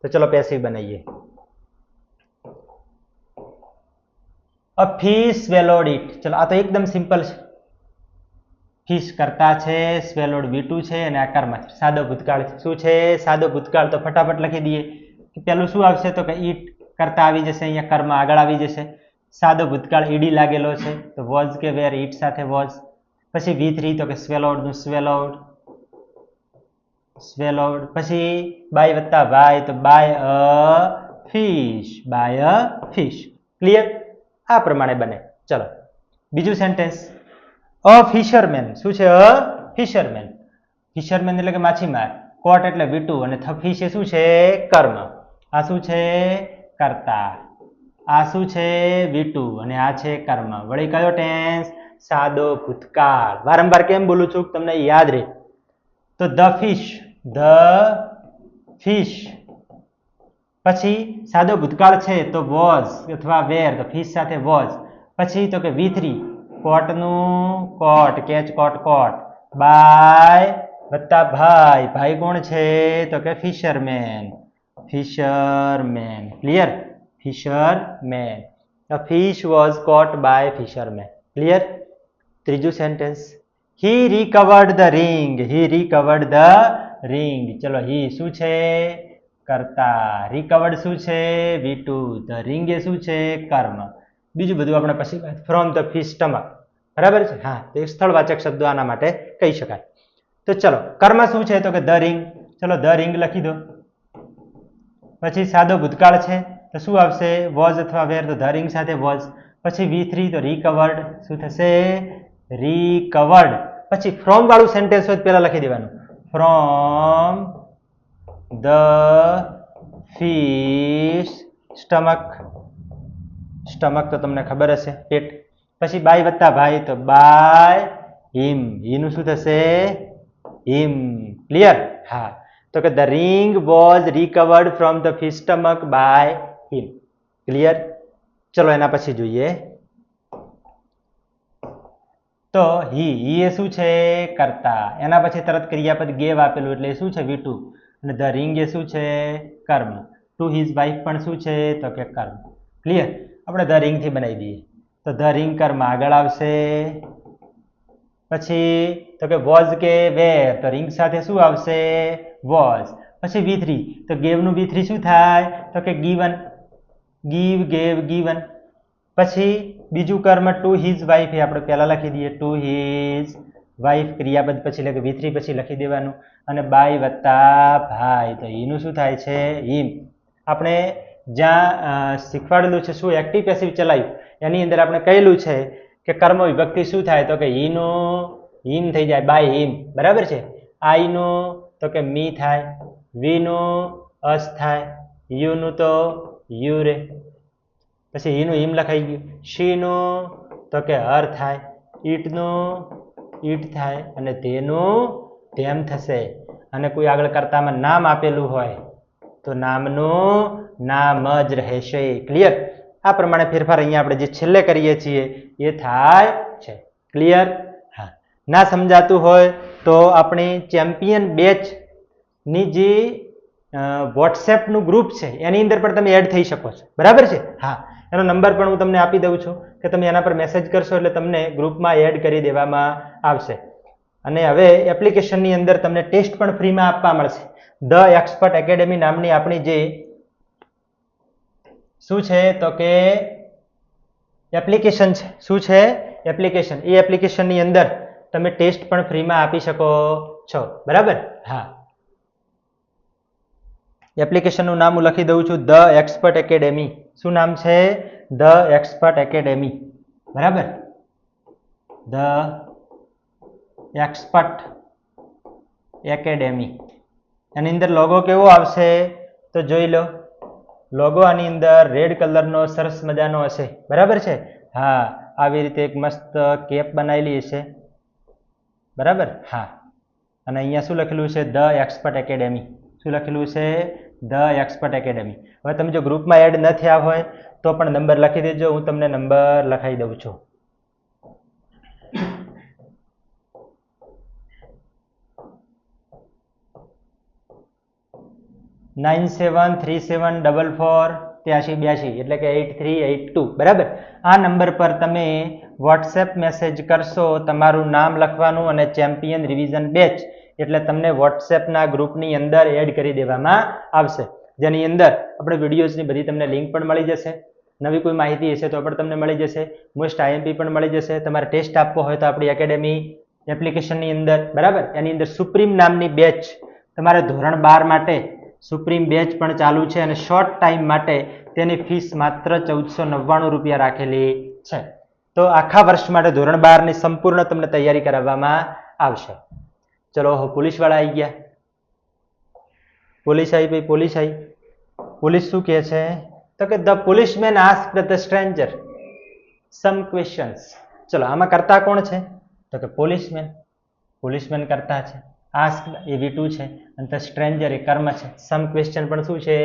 તો ચલો પેસિવ બનાવીએ. અ ફિશ સ્વેલોડ ઇટ. ચલો, આ તો એકદમ સિમ્પલ છે. ફિશ કરતા છે, સ્વેલોડ V2 છે અને આકારમાં છે. સાદો ભૂતકાળ છે. શું છે? સાદો ભૂતકાળ. તો ફટાફટ લખી દઈએ. પેલું શું આવશે? તો કે ઈટ કરતા આવી જશે. અહીંયા કર્મ આગળ આવી જશે. સાદો ભૂતકાળ ઈડી લાગેલો છે તો વોઝ કે વેર ઈટ સાથે વોઝ. પછી V3 તો કે સ્વેલોડ નું સ્વેલોડ. પછી બાય વત્તા વાય તો by a fish. By a fish. Clear? આ પ્રમાણે બને. ચલો, બીજું સેન્ટેન્સ. અ ફિશરમેન. શું છે? અ ફિશરમેન. ફિશરમેન એટલે કે માછીમાર. કોટ એટલે V2 અને ફિશ એ શું છે? કર્મ. આ શું છે? કર્તા. આ શું છે? V2 અને આ છે કર્મ. વળી કયો ટેન્સ? સાદો ભૂતકાળ. વારંવાર કેમ બોલું છું? તમને યાદ રહે. તો ધ ફિશ. પછી સાદો ભૂતકાળ છે તો વોઝ અથવા વેર, તો ફિશ સાથે વોઝ. પછી તો કે V3 કોટનું coat, catch coat coat. By વત્તા ભાઈ. ભાઈ કોણ છે? તો કે fisherman. Clear? Fisherman. The fish was caught by fisherman. Clear? ત્રીજું sentence. He recovered the ring. ચલો, he શું છે? કર્તા. રિકવર્ડ શું છે? V2. ધ રિંગ એ શું છે? કર્મ. બીજું બધું આપણે પછી ફ્રોમ ધ ફિશ સ્ટમક. બરાબર છે? હા, તો સ્થળવાચક શબ્દો આના માટે કહી શકાય. તો ચલો, કર્મ શું છે? તો કે ધ રિંગ. ચલો, ધ રિંગ લખી દો. પછી સાદો ભૂતકાળ છે તો શું આવશે? વોઝ અથવા વેર, તો ધ રિંગ સાથે વોઝ. પછી V3 તો રિકવર્ડ. શું થશે? રિકવર્ડ. પછી ફ્રોમ વાળું સેન્ટેન્સ હોય પહેલા લખી દેવાનું. From the fish stomach. તો તમને ખબર હશે, પેટ. પછી બાય વત્તા ભાઈ તો બાય હિમ. નું શું થશે? હિમ. ક્લિયર? હા, તો કે the ring was recovered from the fish stomach by him. Clear? ચલો, એના પછી જોઈએ. તો હી એ શું છે? કર્તા. એના પછી તરત ક્રિયાપદ ગેવ આપેલું એટલે શું છે? V2. અને ધ રિંગ એ શું છે? કર્મ. ટુ હિઝ વાઇફ પણ શું છે? તો કે કર્મ. ક્લિયર? આપણે ધ રિંગ થી બનાવી દઈએ. તો ધ રિંગ કર્મ આગળ આવશે. પછી તો કે વોઝ કે વેર, તો રિંગ સાથે શું આવશે? વોઝ. પછી V3 તો gave નું V3 શું થાય તો કે given, give, gave, given. પછી બીજું કર્મ ટુ હિઝ વાઇફ એ આપણે પહેલા લખી દઈએ ટુ હિઝ વાઇફ ક્રિયાપદ પછી એટલે કે V3 પછી લખી દેવાનું અને બાય વત્તા ભાઈ તો એનું શું થાય છે હિમ. આપણે જ્યાં શીખવાડેલું છે શું એક્ટિવ પેસિવ ચલાવ્યું એની અંદર આપણે કહેલું છે કે કર્મ વિભક્તિ શું થાય તો કે હિમ થઈ જાય બાય હિમ, બરાબર છે. આઈનું તો કે મી થાય, વીનું અસ થાય, યુનું તો યુ રે, પછી હીનું હિમ લખાઈ ગયું. શીનું તો કે હર થાય, ઈટનું ઈટ થાય અને તેનું તેમ થશે. અને કોઈ આગળ કર્તામાં નામ આપેલું હોય તો નામનું નામ જ રહેશે. ક્લિયર? આ પ્રમાણે ફેરફાર અહીંયા આપણે જે છેલ્લે કરીએ છીએ એ થાય છે. ક્લિયર? હા. ના સમજાતું હોય તો આપણી ચેમ્પિયન બેચ ની જે વોટ્સએપનું ગ્રુપ છે એની અંદર પણ તમે એડ થઈ શકો છો, બરાબર છે. હા, એનો નંબર પણ હું તમને આપી દઉં છું કે તમે એના પર મેસેજ કરશો એટલે તમને ગ્રુપમાં એડ કરી દેવામાં આવશે. અને હવે એપ્લિકેશનની અંદર તમને ટેસ્ટ પણ ફ્રીમાં આપવા મળશે. ધ એક્સપર્ટ એકેડેમી નામની આપણી જે શું છે તો કે એપ્લિકેશન છે. શું છે? એપ્લિકેશન. એ એપ્લિકેશનની અંદર તમે ટેસ્ટ પણ ફ્રીમાં આપી શકો છો, બરાબર. હા, એપ્લિકેશનનું નામ હું લખી દઉં છું ધ એક્સપર્ટ એકેડેમી. શું નામ છે? ધ એક્સપર્ટ એકેડેમી, બરાબર. The expert academy. એની અંદર લોગો કેવો આવશે તો જોઈ લો. લોગો આની અંદર રેડ કલરનો સરસ મજાનો હશે, બરાબર છે. હા, આવી રીતે એક મસ્ત કેપ બનાવેલી હશે, બરાબર. હા, અને અહીંયા શું લખેલું છે? The expert academy. શું લખેલું છે? The expert academy. હવે તમે જો ગ્રુપમાં એડ ન થયા હોય તો પણ નંબર લખી દેજો, હું તમને નંબર લખાઈ દઉં છું. 9737448382 એટલે કે 8382, બરાબર. આ નંબર પર તમે વોટ્સએપ મેસેજ કરશો, તમારું નામ લખવાનું અને ચેમ્પિયન રિવિઝન બેચ એટલે તમને વોટ્સએપના ગ્રુપની અંદર એડ કરી દેવામાં આવશે, જેની અંદર આપણે વિડીયોઝની બધી તમને લિંક પણ મળી જશે. નવી કોઈ માહિતી હશે તો પણ તમને મળી જશે. મોસ્ટ આઈએમપી પણ મળી જશે. તમારે ટેસ્ટ આપવો હોય તો આપણી એકેડેમી એપ્લિકેશનની અંદર, બરાબર, એની અંદર સુપ્રીમ નામની બેચ તમારે ધોરણ 12 માટે સુપ્રીમ બેચ પણ ચાલુ છે અને શોર્ટ ટાઈમ માટે તેની ફીસ માત્ર 1499 રૂપિયા રાખેલી છે. તો આખા વર્ષ માટે ધોરણ 12 ની સંપૂર્ણ તમને તૈયારી કરાવવામાં આવશે. ચલો, પોલીસવાળા આવી ગયા. પોલીસ આવી ભાઈ, પોલીસ આવી. પોલીસ શું કહે છે તો કે the policeman asked the stranger some questions. ચલો, આમાં કરતા કોણ છે તો કે પોલીસમેન. પોલીસમેન કરતા છે, આસ્ક્ડ એ V2 છે અને ધ સ્ટ્રેન્જર એ કર્મ છે. સમ ક્વેશ્ચન પણ શું છે?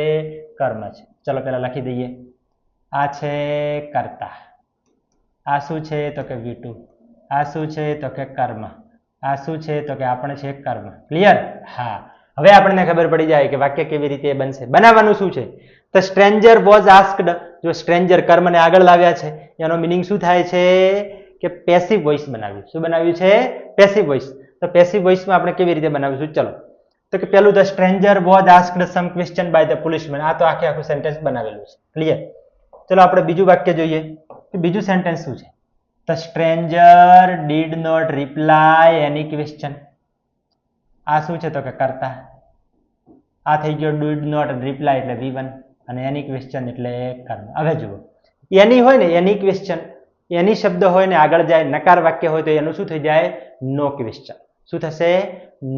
કર્મ છે. ચલો પહેલા લખી દઈએ. આ છે કર્તા, આ શું છે તો કે V2, આ શું છે તો કે કર્મ, આ શું છે તો કે આપણે છે કર્મ. ક્લિયર? હા, હવે આપણને ખબર પડી જાય કે વાક્ય કેવી રીતે બનશે. બનાવવાનું શું છે? The stranger was asked. જો સ્ટ્રેન્જર કર્મને આગળ લાવ્યા છે એનો મિનિંગ શું થાય છે કે પેસિવ વોઇસ બનાવ્યું. શું બનાવ્યું છે? Passive voice. તો પેસિવ વોઇસમાં આપણે કેવી રીતે બનાવીશું? ચલો, તો કે પેલું the stranger was asked some question by the policeman. આ તો આખું સેન્ટેન્સ બનાવેલું છે. ક્લિયર? ચલો આપણે બીજું વાક્ય જોઈએ કે બીજું સેન્ટેન્સ શું છે. The stranger did not reply any question. આ શું છે તો કે કર્તા. આ થઈ ગયો ડીડ નોટ રિપ્લાય એટલે V1 અને એની ક્વેશ્ચન એટલે કર્મ. હવે જુઓ, એની હોય ને એની ક્વેશ્ચન, એની શબ્દ હોય ને આગળ જાય નકાર વાક્ય હોય તો એનું શું થઈ જાય? નો ક્વેશ્ચન. શું થશે?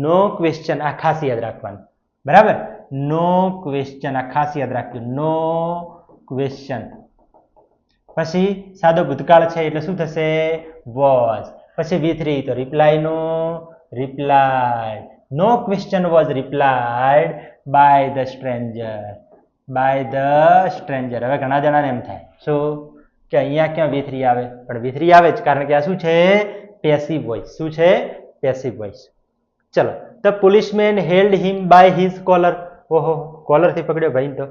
નો ક્વેશ્ચન. આ ખાસ યાદ રાખવાનું, બરાબર. નો ક્વેશ્ચન, આ ખાસ યાદ રાખજો. નો ક્વેશ્ચન. પછી સાદો ભૂતકાળ છે એટલે શું થશે? વોઝ. પછી V3 તો રિપ્લાય નો reply. No question was replied by the stranger. By the stranger. હવે ઘણા જણાને એમ થાય શું કે અહીંયા ક્યાં V3 આવે? પણ V3 આવે જ કારણ કે આ શું છે? Passive voice. શું છે? Passive voice. ચલો, the policeman held him by his collar. ઓહો, કોલર થી પકડ્યો ભાઈ. તો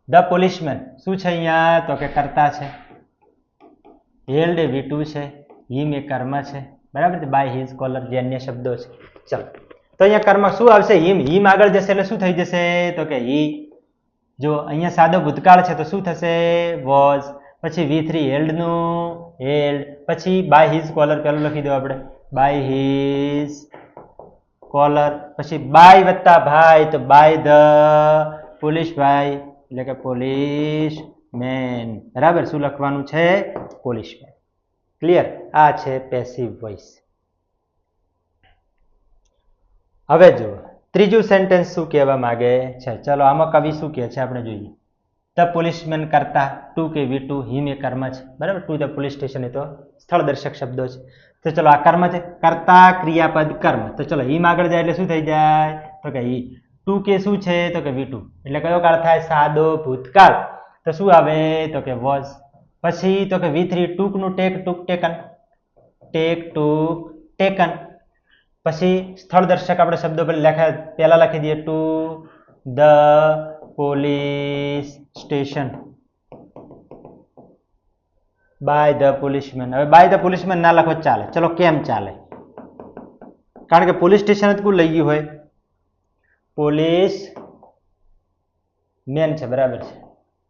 ધ પોલીસમેન શું છે અહીંયા તો કે કર્તા છે, હેલ્ડ V2 છે, હિમ એ કર્મ છે, બરાબર છે, બાય હિઝ કોલર જે અન્ય શબ્દો છે. ચલો, તો અહીંયા કર્મ શું આવશે? હિમ. હિમ આગળ જશે એટલે શું થઈ જશે? તો કે હી. જો અહીંયા સાદો ભૂતકાળ છે તો શું થશે? વોઝ. પછી V3 હેલ્ડ નું હેલ્ડ. પછી બાય હિઝ કોલર પેલું લખી દો આપણે, બાય હિઝ કોલર. પછી બાય વત્તા ભાઈ તો બાય ધ પોલીસ ભાઈ એટલે કે પોલીસ મેન. બરાબર, શું લખવાનું છે? Policeman. ક્લિયર? આ છે પેસિવ વોઇસ. હવે જુઓ ત્રીજું સેન્ટેન્સ શું કહેવા માંગે છે. ચલો આમાં કવિ શું કહે છે આપણે જોઈએ. ધ પોલીસમેન કરતા, ટુ કે V2, હિમ એ કર્મ છે. બરાબર, ટુ ધ પોલીસ સ્ટેશન એ તો સ્થળ દર્શક શબ્દો છે. તો ચલો આ કર્મ છે, કરતા ક્રિયાપદ કર્મ. તો ચલો હિમ આગળ જાય એટલે શું થઈ જાય? તો કે હી. ટુ કે શું છે? તો કે V2 એટલે કયો કાળ થાય? સાદો ભૂતકાળ. તો શું આવે? તો કે વોઝ. પછી તો કે V3 ટૂંકનું take, took taken, take took taken. પછી સ્થળ દર્શક આપણે શબ્દો પહેલા લખી દઈએ, to the police station by the policeman. હવે બાય ધ પોલીસમેન ના લખો ચાલે. ચલો કેમ ચાલે? કારણ કે પોલીસ સ્ટેશન જ કોઈ લઈ ગયું હોય, પોલીસ મેન છે. બરાબર છે,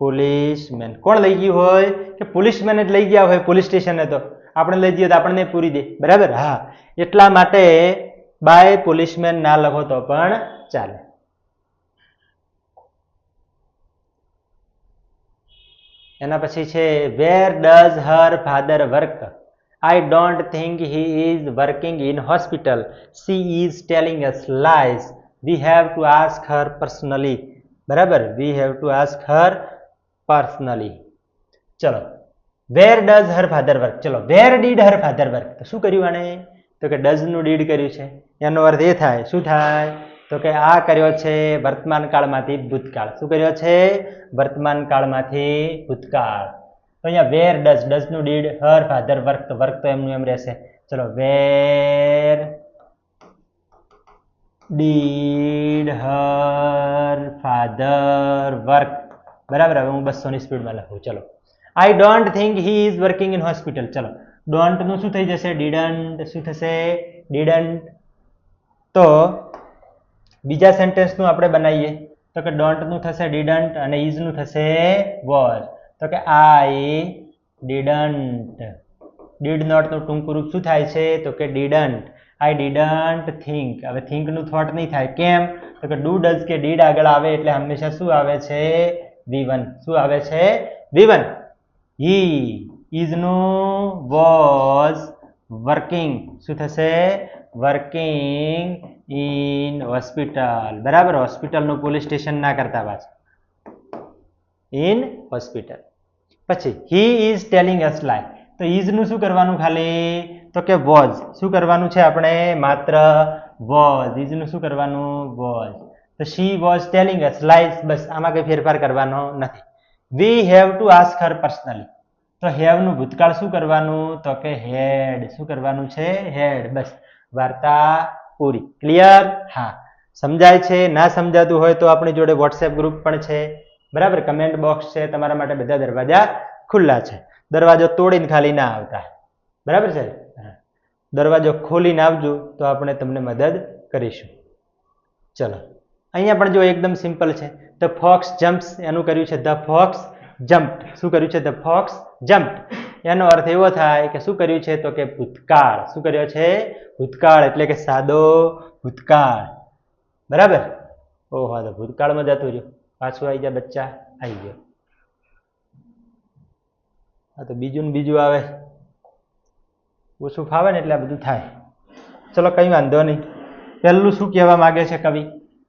પોલીસ મેન. કોણ લઈ ગયું હોય? કે પોલીસમેન જ લઈ ગયા હોય પોલીસ સ્ટેશને. તો આપણે લઈ જઈએ તો આપણને પૂરી દે. બરાબર, હા. એટલા માટે બાય પોલીસમેન ના લખો તો પણ ચાલે. એના પછી છે where does her father work? I don't think he is working in hospital. She is telling us lies. We have to ask her personally. બરાબર, we have to ask her personally. ચલો where does her father work. ચલો where did her father work. તો શું કર્યું આને? તો કે does નું ડીડ કર્યું છે. એનો અર્થ એ થાય, શું થાય? તો કે આ કર્યો છે વર્તમાન કાળમાંથી ભૂતકાળ. શું કર્યો છે? વર્તમાન કાળમાંથી ભૂતકાળ. તો અહીંયા વેર ડઝ, ડઝ નું ડીડ, હર ફાધર વર્ક. તો વર્ક તો એમનું એમ રહેશે. ચલો where did her father work. બરાબર, હવે હું 200 ની સ્પીડમાં લખું. ચલો આઈ don't think he is working in hospital. ચલો ડોન્ટ નું શું થઈ જશે? ડીડન્ટ. શું થશે? ડીડન્ટ. તો બીજા સેન્ટેન્સ નું આપણે બનાવીએ તો કે ડોન્ટ નું થશે ડીડન્ટ અને ઇઝ નું થશે વોઝ. તો કે આઈ ડીડન્ટ. ડીડ નોટ નું ટૂંકું રૂપ શું થાય છે? તો કે ડીડન્ટ. I didn't think. હવે થિંક નું થોટ નહીં થાય. કેમ? તો કે ડુ ડઝ કે ડીડ આગળ આવે એટલે હંમેશા શું આવે છે? V1. શું આવે છે? V1. હી ઇઝ નું વોઝ વર્કિંગ. શું થશે? Working in hospital. બરાબર, હોસ્પિટલનું પોલીસ સ્ટેશન ના કરતા પાછું, ઇન હોસ્પિટલ. પછી હી ઇઝ ટેલિંગ અસ લાઈ. તો ઇઝ નું શું કરવાનું? ખાલી તો કે વોઝ. શું કરવાનું છે આપણે? માત્ર વોઝ. ઇઝ નું શું કરવાનું? વોઝ. તો she was telling us lies. બસ, આમાં કઈ ફેરફાર કરવાનો નથી. We have to ask her personally. તો હેવ નું ભૂતકાળ શું કરવાનું? તો કે હેડ. શું કરવાનું છે? હેડ. બસ, વાર્તા પૂરી. ક્લિયર? હા. સમજાય છે? ના સમજાતું હોય તો આપણી જોડે વોટ્સએપ ગ્રુપ પણ છે. બરાબર, કમેન્ટ બોક્સ છે. તમારા માટે બધા દરવાજા ખુલ્લા છે. દરવાજો તોડીને ખાલી ના આવતા. બરાબર છે? દરવાજો ખોલીને આવજો તો આપણે તમને મદદ કરીશું. ચલો અહીંયા પણ જો એકદમ સિમ્પલ છે. The fox jumps. એનું કર્યું છે ધ ફોક્સ જમ્પ્ડ. શું કર્યું છે? The fox jumped. એનો અર્થ એવો થાય કે શું કર્યું છે? તો કે ભૂતકાળ. શું કર્યો છે? ભૂતકાળ એટલે કે સાદો ભૂતકાળ. બરાબર. ઓહો, તો ભૂતકાળમાં જતું રહ્યું. પાછું આવી જાય બચ્ચા. આવી ગયો. હા, તો બીજું ને બીજું આવે. ઓછું ફાવે ને એટલે આ બધું થાય. ચલો કઈ વાંધો નહીં. પહેલું શું કહેવા માંગે છે કવિ?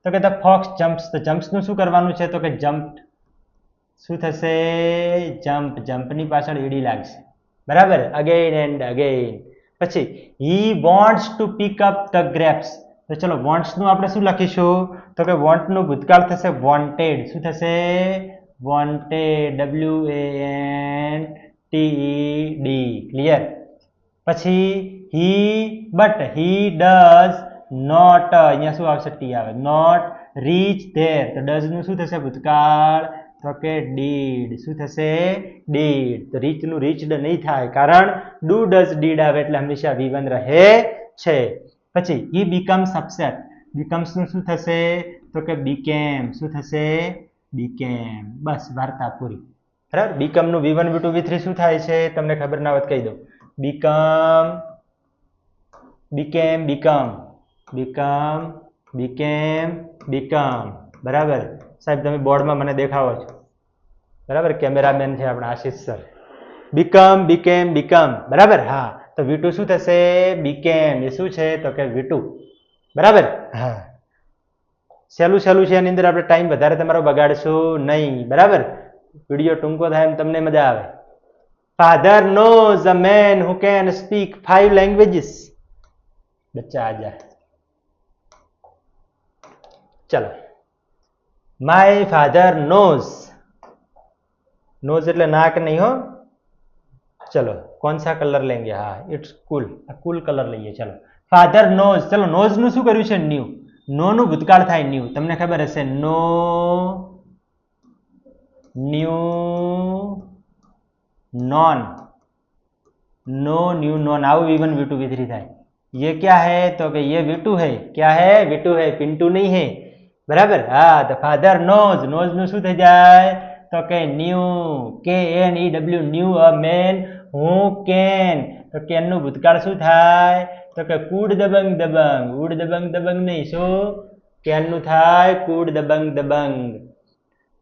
તો કે ધ ફોક્સ જમ્પ્સ. તો જમ્પ્સ નું શું કરવાનું છે? તો કે જમ્પ્ડ. શું થશે? જમ્પ. જમ્પની પાછળ ઈડી લાગશે. બરાબર, અગેન એન્ડ અગેન. પછી he wants to pick up the grapes. તો ચલો વોન્ટ્સ નું આપણે શું લખીશું? તો કે વોન્ટ નું ભૂતકાળ થશે વોન્ટેડ. શું થશે? વોન્ટેડ. WANTED. ક્લિયર? પછી he but he does not. અહીંયા શું આવશે? ટી આવે. Not reach there. તો ડઝ નું શું થશે? ભૂતકાળ. તો કે ડીડ. શું થશે? ડીડ. તો રીચ નું રીચડ નહીં થાય, કારણ ડુ ડઝ ડીડ આવે એટલે હંમેશા V1 રહે છે. પછી હી બીકમ્સ અપસેટ. becomes નું શું થશે તો કે became શું થશે became બસ વાર્તા પૂરી બરાબર become નું v1 v2 v3 શું થાય છે તમને ખબર ના હોય કહી દઉં become became become become became become બરાબર સાહેબ તમે બોર્ડમાં મને દેખાવો છો બરાબર કેમેરામેન છે આપણા આશીષ સર become became become બરાબર હા તો v2 શું થશે became એ શું છે તો કે v2 બરાબર હા સહેલું સહેલું છે એની અંદર આપણે ટાઈમ વધારે તમારો બગાડશું નહીં બરાબર વિડીયો ટૂંકો થાય એમ તમને મજા આવે father knows a man who can speak 5 languages બચ્ચા આજા ચલો my father knows એટલે નાક નહીં हो चलो कौन सा कलर लेंगे हाँ इट्स कूल कूल कलर લઈએ ચલો ફાધર નોઝ ચલો નોઝ નું શું કર્યું છે ન્યુ નો નું ભૂતકાળ થાય ન્યુ તમને ખબર હશે know knew known know knew known आओ v1 v2 v3 થાય ये क्या है तो कि ये v2 है क्या है v2 है पिंटू नहीं है बराबर हाँ तो फादर नोज नोज નું શું થઈ જાય તો કે knew K N E W knew a man who can તો કેન નું ભૂતકાળ શું થાય તો કે કુડ દબંગ દબંગ ઉડ દબંગ દબંગ નહીં શું કેન નું થાય કુડ દબંગ દબંગ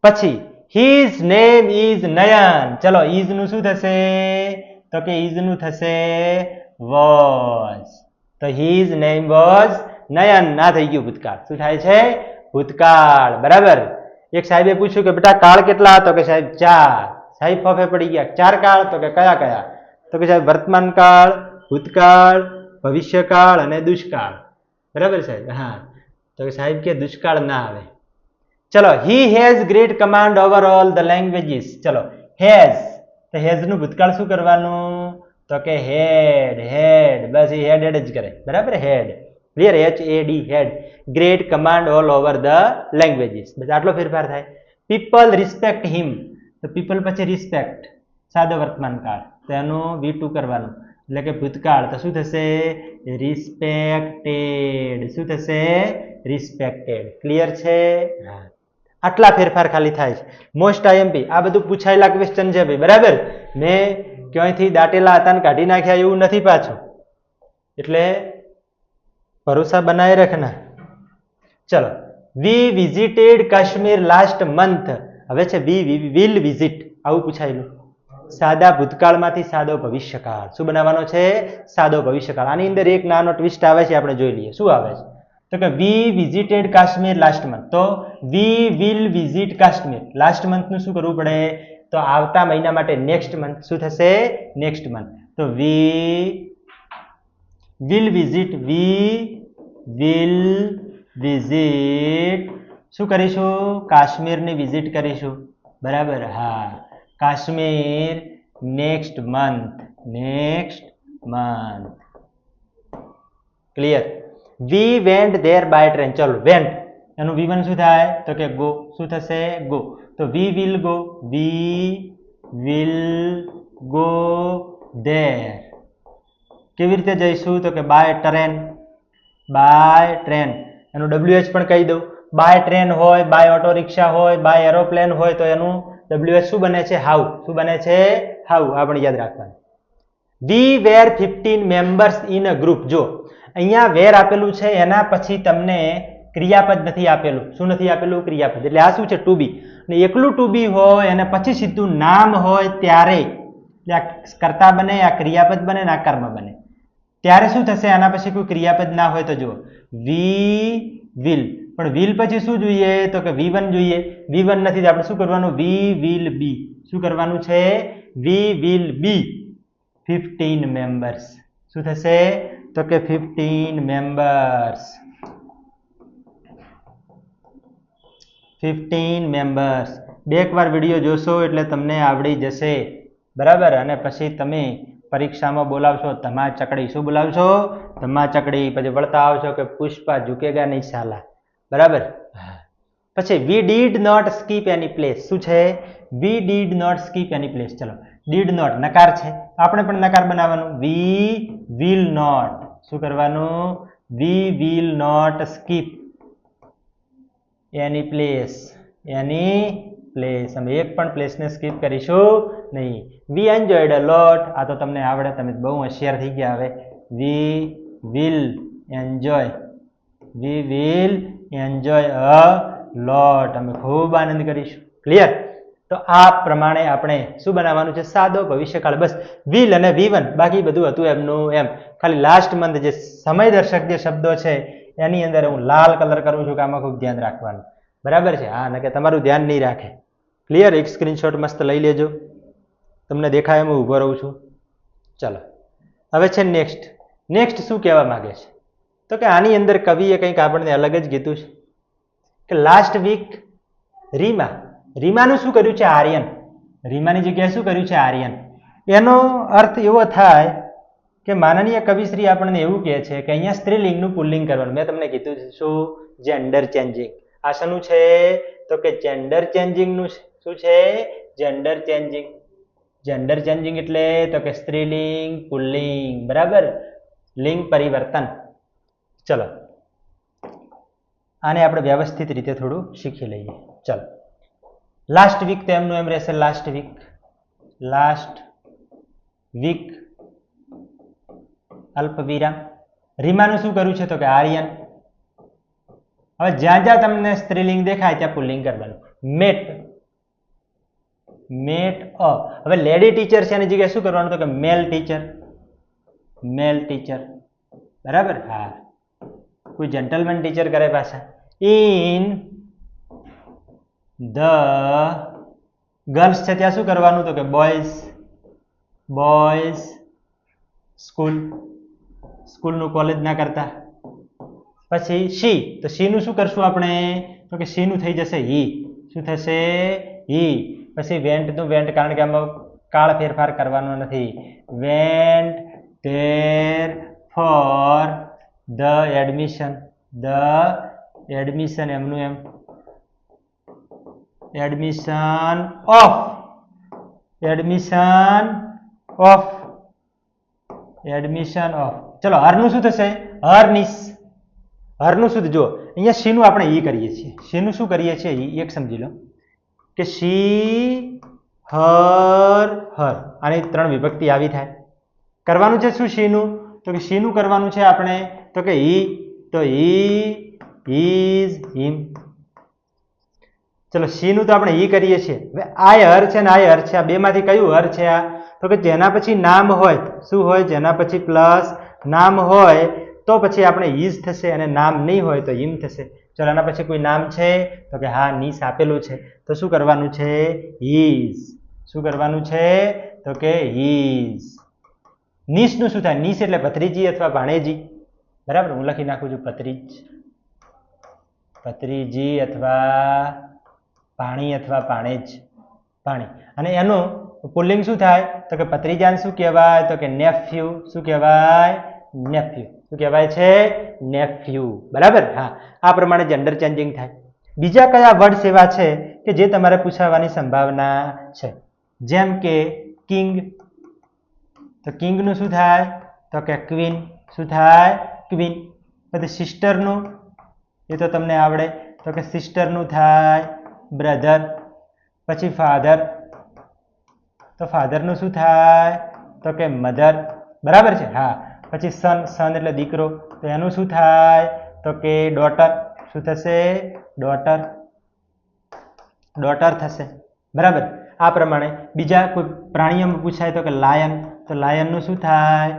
પછી his name is નયન ચલો is નું શું થશે તો કે is નું થશે was તો his name was નયન ના થઈ ગયું ભૂતકાળ શું થાય છે ભૂતકાળ બરાબર એક સાહેબે પૂછ્યું કે બેટા કાળ કેટલા તો કે સાહેબ 4 સાહેબ ફફે પડી ગયા 4 કાળ તો કે કયા કયા તો કે સાહેબ વર્તમાન કાળ ભૂતકાળ ભવિષ્યકાળ અને દુષ્કાળ બરાબર સાહેબ હા તો કે સાહેબ કે દુષ્કાળ ના આવે ચલો he has great command over all the languages ચલો has તો has નું ભૂતકાળ શું કરવાનું તો કે had બસ એ had જ કરે બરાબર had clear h a d had great command all over the languages બસ આટલો ફેરફાર થાય people respect him તો people પછી respect સાદો વર્તમાન કાળ તો એનું v2 કરવાનું એટલે કે ભૂતકાળ તો શું થશે respected શું થશે respected ક્લિયર છે હા આટલા ફેરફાર ખાલી થાય છે મોસ્ટ આઈએમપી આ બધું પૂછાયેલા ક્વેશ્ચન છે ભાઈ બરાબર મેં ક્યાંયથી દાટેલા હતા ને કાઢી નાખ્યા એવું નથી પાછું એટલે ભરોસા બનાવી રાખના ચલો વી વિઝિટેડ કાશ્મીર લાસ્ટ મંથ હવે છે વી વિલ વિઝિટ આવું પૂછાયેલું સાદા ભૂતકાળમાંથી સાદો ભવિષ્યકાળ શું બનાવવાનો છે સાદો ભવિષ્યકાળ આની અંદર એક નાનો ટ્વિસ્ટ આવે છે આપણે જોઈ લઈએ શું આવે છે તો કે we visited Kashmir last month તો we will visit Kashmir last month નું શું કરવું પડે તો આવતા મહિના માટે નેક્સ્ટ મંથ શું થશે નેક્સ્ટ મંથ તો વી વિલ વિઝિટ શું કરીશું કાશ્મીરની વિઝિટ કરીશું બરાબર હા Kashmir next month clear we went there by train ચલો વેન્ટ એનું v1 શું થાય તો કે ગો શું થશે ગો તો વી વિલ ગો ધેર કેવી રીતે જઈશું તો કે બાય ટ્રેન એનું wh પણ કહી દઉં બાય ટ્રેન હોય બાય ઓટો રિક્ષા હોય બાય એરોપ્લેન હોય તો એનું wh શું બને છે હાઉ શું બને છે હાઉ આ પણ યાદ રાખવાનું વી વેર 15 મેમ્બર્સ ઇન અ ગ્રુપ જો અહીંયા વેર આપેલું છે એના પછી તમને ક્રિયાપદ નથી આપેલું શું નથી આપેલું ક્રિયાપદ એટલે આ શું છે ટુ બી અને એકલું ટુ બી હોય અને પછી સીધું નામ હોય ત્યારે એટલે આ કર્તા બને આ ક્રિયાપદ બને ને આ કર્મ બને ત્યારે શું થશે આના પછી કોઈ ક્રિયાપદ ના હોય તો જુઓ વી વિલ પણ વિલ પછી શું જોઈએ તો કે v1 જોઈએ v1 નથી તો આપણે શું કરવાનું વી વિલ બી શું કરવાનું છે વી વિલ બી 15 મેમ્બર્સ શું થશે તો કે 15 મેમ્બર્સ 2 એકવાર વિડીયો જોશો એટલે તમને આવડી જશે બરાબર અને પછી તમે પરીક્ષામાં બોલાવશો ધમા ચકડી શું બોલાવશો ધમા ચકડી પછી વળતા આવશો કે પુષ્પા ઝુકેગા નહીં સાલા બરાબર પછી we did not skip any place શું છે we did not skip any place ચલો ડીડ નોટ નકાર છે આપણે પણ નકાર બનાવવાનું વી વિલ નોટ શું કરવાનું we will not skip any place, any place. અમે એક પણ પ્લેસને સ્કીપ કરીશું નહીં. We enjoyed a lot. આ તો તમને આવડે, તમે બહુ હોશિયાર થઈ ગયા હવે. We will enjoy, we will enjoy a lot. અમે ખૂબ આનંદ કરીશું. ક્લિયર? તો આ પ્રમાણે આપણે શું બનાવવાનું છે? સાદો ભવિષ્યકાળ. બસ વિલ અને V1 બાકી બધું હતું એમનું એમ. ખાલી લાસ્ટ મંથ જે સમય દર્શક જે શબ્દો છે એની અંદર હું લાલ કલર કરું છું કે આમાં ખૂબ ધ્યાન રાખવાનું. બરાબર છે? હા, કે તમારું ધ્યાન નહીં રાખે. ક્લિયર? એક સ્ક્રીનશોટ મસ્ત લઈ લેજો. તમને દેખાય એમ હું ઊભો રહું છું. ચલો હવે છે નેક્સ્ટ શું કહેવા માંગે છે? તો કે આની અંદર કવિએ કંઈક આપણને અલગ જ કીધું છે કે લાસ્ટ વીક રીમાનું શું કર્યું છે? આર્યન. રીમાની જગ્યાએ શું કર્યું છે? આર્યન. એનો અર્થ એવો થાય કે માનનીય કવિશ્રી આપણને એવું કહે છે કે અહીંયા સ્ત્રીલિંગનું પુલ્લિંગ કરવાનું. મેં તમને કીધું છે શું? Gender changing. આ શાનું છે? તો કે જેન્ડર ચેન્જિંગનું. શું છે? Gender changing. જેન્ડર ચેન્જિંગ એટલે તો કે સ્ત્રીલિંગ પુલ્લિંગ. બરાબર? લિંગ પરિવર્તન. ચલો આને આપણે વ્યવસ્થિત રીતે થોડું શીખી લઈએ. ચલો લાસ્ટ વીક તો એમનું એમ રહેશે. લાસ્ટ વીક અલ્પ વિરામ. રીમાનું શું કર્યું છે? તો કે આર્યન. હવે જ્યાં જ્યાં તમને સ્ત્રીલિંગ દેખાય ત્યાં પુલ્લિંગ કરવાનું. મેટ અ. હવે લેડી ટીચર છે એની જગ્યાએ શું કરવાનું? તો કે મેલ ટીચર. બરાબર? હા. કોઈ જેન્ટલમેન ટીચર કરે પાછા. ઇન ધ ગર્લ્સ છે ત્યાં શું કરવાનું? તો કે બોયઝ સ્કૂલનું કોલેજ ના કરતા. પછી શી. તો શીનું શું કરશું આપણે? તો કે શીનું થઈ જશે હી. શું થશે? હી. પછી વેન્ટનું વેન્ટ, કારણ કે આમાં કાળ ફેરફાર કરવાનો નથી. Went there for the admission એમનું એમ. Admission of. ચલો હરનું શું થશે? હરનું શું? જો અહીંયા શીનું આપણે ઈ કરીએ છીએ. શીનું શું કરીએ છીએ? ઈ એક સમજી લો કે શી, હર. આની 3 વિભક્તિ આવી થાય. કરવાનું છે શું શીનું? તો કે શીનું કરવાનું છે આપણે તો કે હી. તો હી, હિઝ, હિમ. ચલો શીનું તો આપણે હી કરીએ છીએ. હવે આય હર છે ને આય હર છે. આ બેમાંથી કયું હર છે? આ તો કે જેના પછી નામ હોય. શું હોય? જેના પછી પ્લસ નામ હોય તો પછી આપણે હિઝ થશે, અને નામ નહીં હોય તો હિમ થશે. ચલો આના પછી કોઈ નામ છે? તો કે હા, નીસ આપેલું છે. તો શું કરવાનું છે? હિઝ. શું કરવાનું છે? તો કે હિઝ. નીસનું શું થાય? નીસ એટલે ભત્રીજી અથવા ભાણેજી. બરાબર? હું લખી નાખું છું ભત્રીજી અથવા ભાણી અથવા ભાણેજ. અને એનું પુલ્લિંગ શું થાય? તો કે ભત્રીજાને શું કહેવાય? તો કે નેફ્યુ. શું કહેવાય? નેફ્યુ. શું કહેવાય છે? નેફ્યુ. બરાબર? હા. આ પ્રમાણે જેન્ડર ચેન્જિંગ થાય. બીજા કયા વર્ડ્સ એવા છે કે જે તમારે પૂછાવાની સંભાવના છે? જેમ કે કિંગ. તો કિંગનું શું થાય? તો કે ક્વીન. શું થાય? ક્વીન. પછી સિસ્ટરનું, એ તો તમને આવડે. તો કે સિસ્ટરનું થાય બ્રધર. પછી ફાધર. તો ફાધરનું શું થાય? તો કે મધર. બરાબર છે? હા. પછી સન એટલે દીકરો. તો એનું શું થાય? તો કે ડોટર. શું થશે? ડોટર થશે. બરાબર? આ પ્રમાણે બીજા કોઈ પ્રાણીઓમાં પૂછાય તો કે લાયન. તો લાયનનું શું થાય?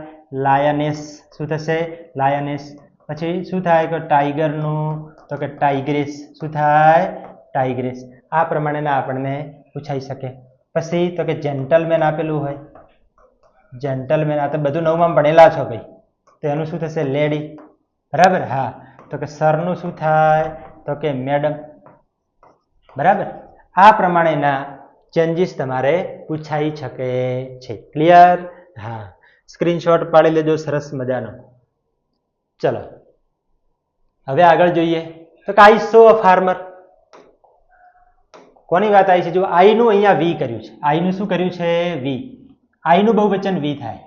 લાયનેસ. શું થશે? લાયનેસ. પછી શું થાય? કે ટાઈગરનું તો કે ટાઈગ્રેસ. શું થાય? ટાઈગ્રેસ. આ પ્રમાણેના આપણને પૂછાઈ શકે. પછી તો કે જેન્ટલમેન આપેલું હોય. જેન્ટલમેન. આ તો બધું 9માં ભણેલા છો ભાઈ. તો એનું શું થશે? લેડી. બરાબર? હા. તો કે સરનું શું થાય? તો કે મેડમ. બરાબર? આ પ્રમાણેના ચેન્જીસ તમારે પૂછાઈ શકે છે. ક્લિયર? હા. સ્ક્રીનશોટ પાડી લેજો સરસ મજાનો. ચલો હવે આગળ જોઈએ. તો કે આઈ સો અ ફાર્મર. કોની વાત આવી છે? જો આઈનું અહીંયા વી કર્યું છે. આઈનું શું કર્યું છે? વી. આઈનું બહુવચન વી થાય.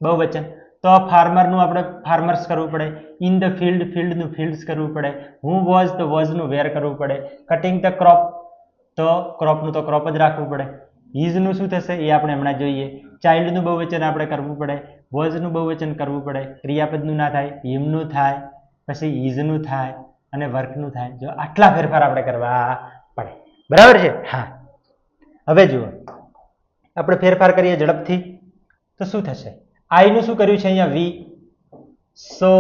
બહુવચન. તો ફાર્મરનું આપણે ફાર્મર્સ કરવું પડે. ઇન ધ ફિલ્ડ, ફિલ્ડનું ફિલ્ડ્સ કરવું પડે. હું વોઝ તો વોઝનું વેર કરવું પડે. કટિંગ ધ ક્રોપ તો ક્રોપનું તો ક્રોપ જ રાખવું પડે. હિઝનું શું થશે એ આપણે હમણાં જોઈએ. ચાઇલ્ડનું બહુવચન આપણે કરવું પડે. વોઝનું બહુવચન કરવું પડે. ક્રિયાપદનું ના થાય, હિમનું થાય, પછી હિઝનું થાય અને વર્કનું થાય. જો આટલા ફેરફાર આપણે કરવા પડે. બરાબર છે? હા. હવે જુઓ, આપણે ફેરફાર કરીએ ઝડપથી તો શું થશે? આઈનું શું કર્યું છે અહીંયા? વી. સો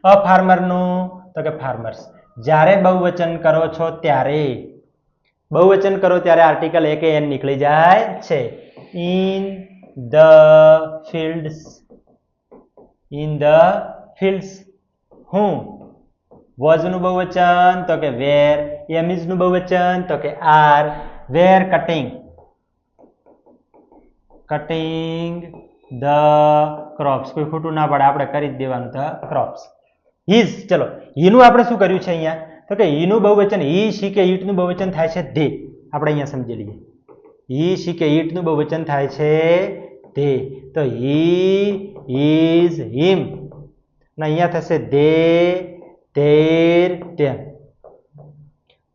અ ફાર્મરનું તો કે ફાર્મર્સ. જ્યારે બહુવચન કરો છો ત્યારે, બહુવચન કરો ત્યારે આર્ટિકલ એક એન નીકળી જાય છે. In the fields, in the fields. હું વોઝનું બહુવચન તો કે વેર. એમિઝનું બહુવચન તો કે are. Were cutting, cutting the crops. કોઈ ખોટું ના પડે, આપણે કરી જ દેવાનું ધ ક્રોપ્સ. હિઝ. ચલો, હીનું આપણે શું કર્યું છે અહીંયા? તો કે હીનું બહુવચન હી, શી કે ઈટનું બહુવચન થાય છે ધે. આપણે અહીંયા સમજી લઈએ. હી, શી કે ઈટનું બહુવચન થાય છે ધે. તો હી, હિઝ, હિમ. અને અહીંયા થશે ધે, ધેર, ધેમ.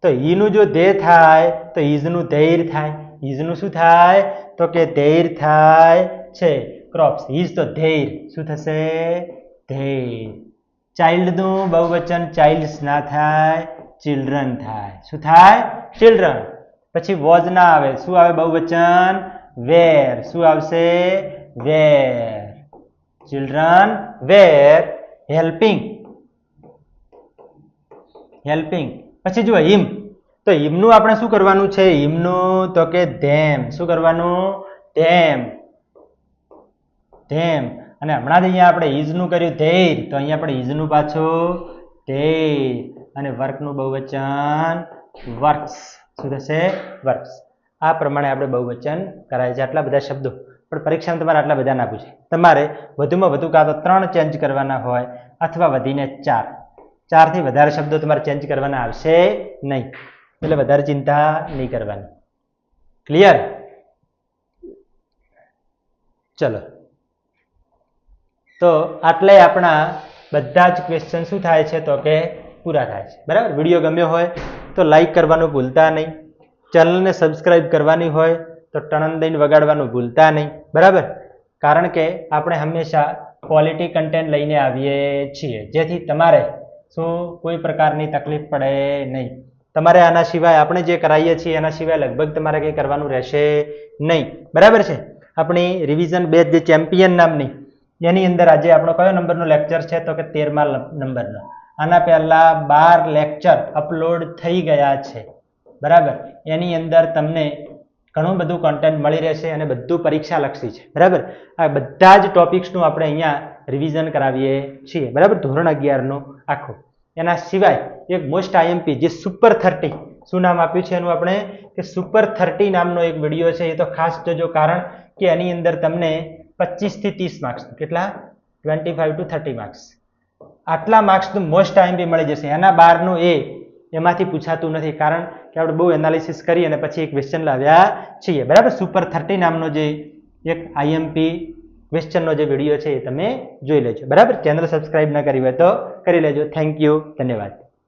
તો હીનું જો ધે થાય તો હિઝનું ધૈર થાય. હિઝનું શું થાય? તો કે ધૈર થાય છે. ક્રોપ્સ. હિઝ તો ધૈર. શું થશે? ધૈર. ચાઇલ્ડનું બહુવચન ચાઇલ્ડ્સ ના થાય, ચિલ્ડ્રન થાય. શું થાય? ચિલ્ડ્રન. પછી વોઝ ના આવે. શું આવે બહુવચન? વેર. શું આવશે? વેર. Children were helping, helping. પછી જુઓ હિમ. તો હિમનું આપણે શું કરવાનું છે? હિમનું તો કે ધેમ. શું કરવાનું? ધેમ, ધેમ. અને હમણાં જ અહીંયા આપણે હિઝનું કર્યું ધૈર, તો અહીંયા આપણે હિઝનું પાછું ધૈર. અને વર્કનું બહુવચન વર્ક્સ. શું થશે? વર્ક્સ. આ પ્રમાણે આપણે બહુવચન કરાય છે. આટલા બધા શબ્દો પણ પરીક્ષામાં તમારે આટલા બધા ના પૂછે. તમારે વધુમાં વધુ કાં તો 3 ચેન્જ કરવાના હોય અથવા વધીને 4. 4 થી વધારે શબ્દો તમારે ચેન્જ કરવાના આવશે નહીં. એટલે વધારે ચિંતા નહીં કરવાની. ક્લિયર? ચલો, તો આટલે આપણા બધા જ ક્વેશ્ચન શું થાય છે? તો કે પૂરા થાય છે. બરાબર? વિડીયો ગમ્યો હોય તો લાઈક કરવાનું ભૂલતા નહીં. ચેનલને સબસ્ક્રાઈબ કરવાની હોય તો ટણન દઈને વગાડવાનું ભૂલતા નહીં. બરાબર? કારણ કે આપણે હંમેશા ક્વોલિટી કન્ટેન્ટ લઈને આવીએ છીએ, જેથી તમારે શું કોઈ પ્રકારની તકલીફ પડે નહીં. તમારે આના સિવાય આપણે જે કરાવીએ છીએ એના સિવાય લગભગ તમારે કંઈ કરવાનું રહેશે નહીં. બરાબર છે? આપણી રિવિઝન બેચ જે ચેમ્પિયન નામની, એની અંદર આજે આપણો કયો નંબરનો લેક્ચર છે? તો કે 13મા નંબરનો. આના પહેલા 12 લેક્ચર અપલોડ થઈ ગયા છે. બરાબર? એની અંદર તમને ઘણું બધું કન્ટેન્ટ મળી રહેશે અને બધું પરીક્ષા લક્ષી છે. બરાબર? આ બધા જ ટોપિક્સનું આપણે અહીંયા રિવિઝન કરાવીએ છીએ. બરાબર? ધોરણ 11નું આખું. એના સિવાય એક મોસ્ટ આઈએમપી જે સુપર 30, શું નામ આપ્યું છે એનું આપણે? કે સુપર 30 નામનો એક વિડીયો છે. એ તો ખાસ જોજો, કારણ કે એની અંદર તમને 25 થી 30 માર્ક્સ, કેટલા? 25 to 30 માર્ક્સ. આટલા માર્ક્સનું મોસ્ટ આઈએમપી મળી જશે. એના બહારનું એમાંથી પૂછાતું નથી, કારણ કે આપણે બહુ એનાલિસિસ કરી અને પછી એક ક્વેશ્ચન લાવ્યા છીએ. બરાબર? સુપર 30 નામનો જે એક આઈએમપી ક્વેશ્ચનનો જે વિડીયો છે એ તમે જોઈ લેજો. બરાબર? ચેનલ સબસ્ક્રાઇબ ન કરી હોય તો કરી લેજો. Thank you. ધન્યવાદ.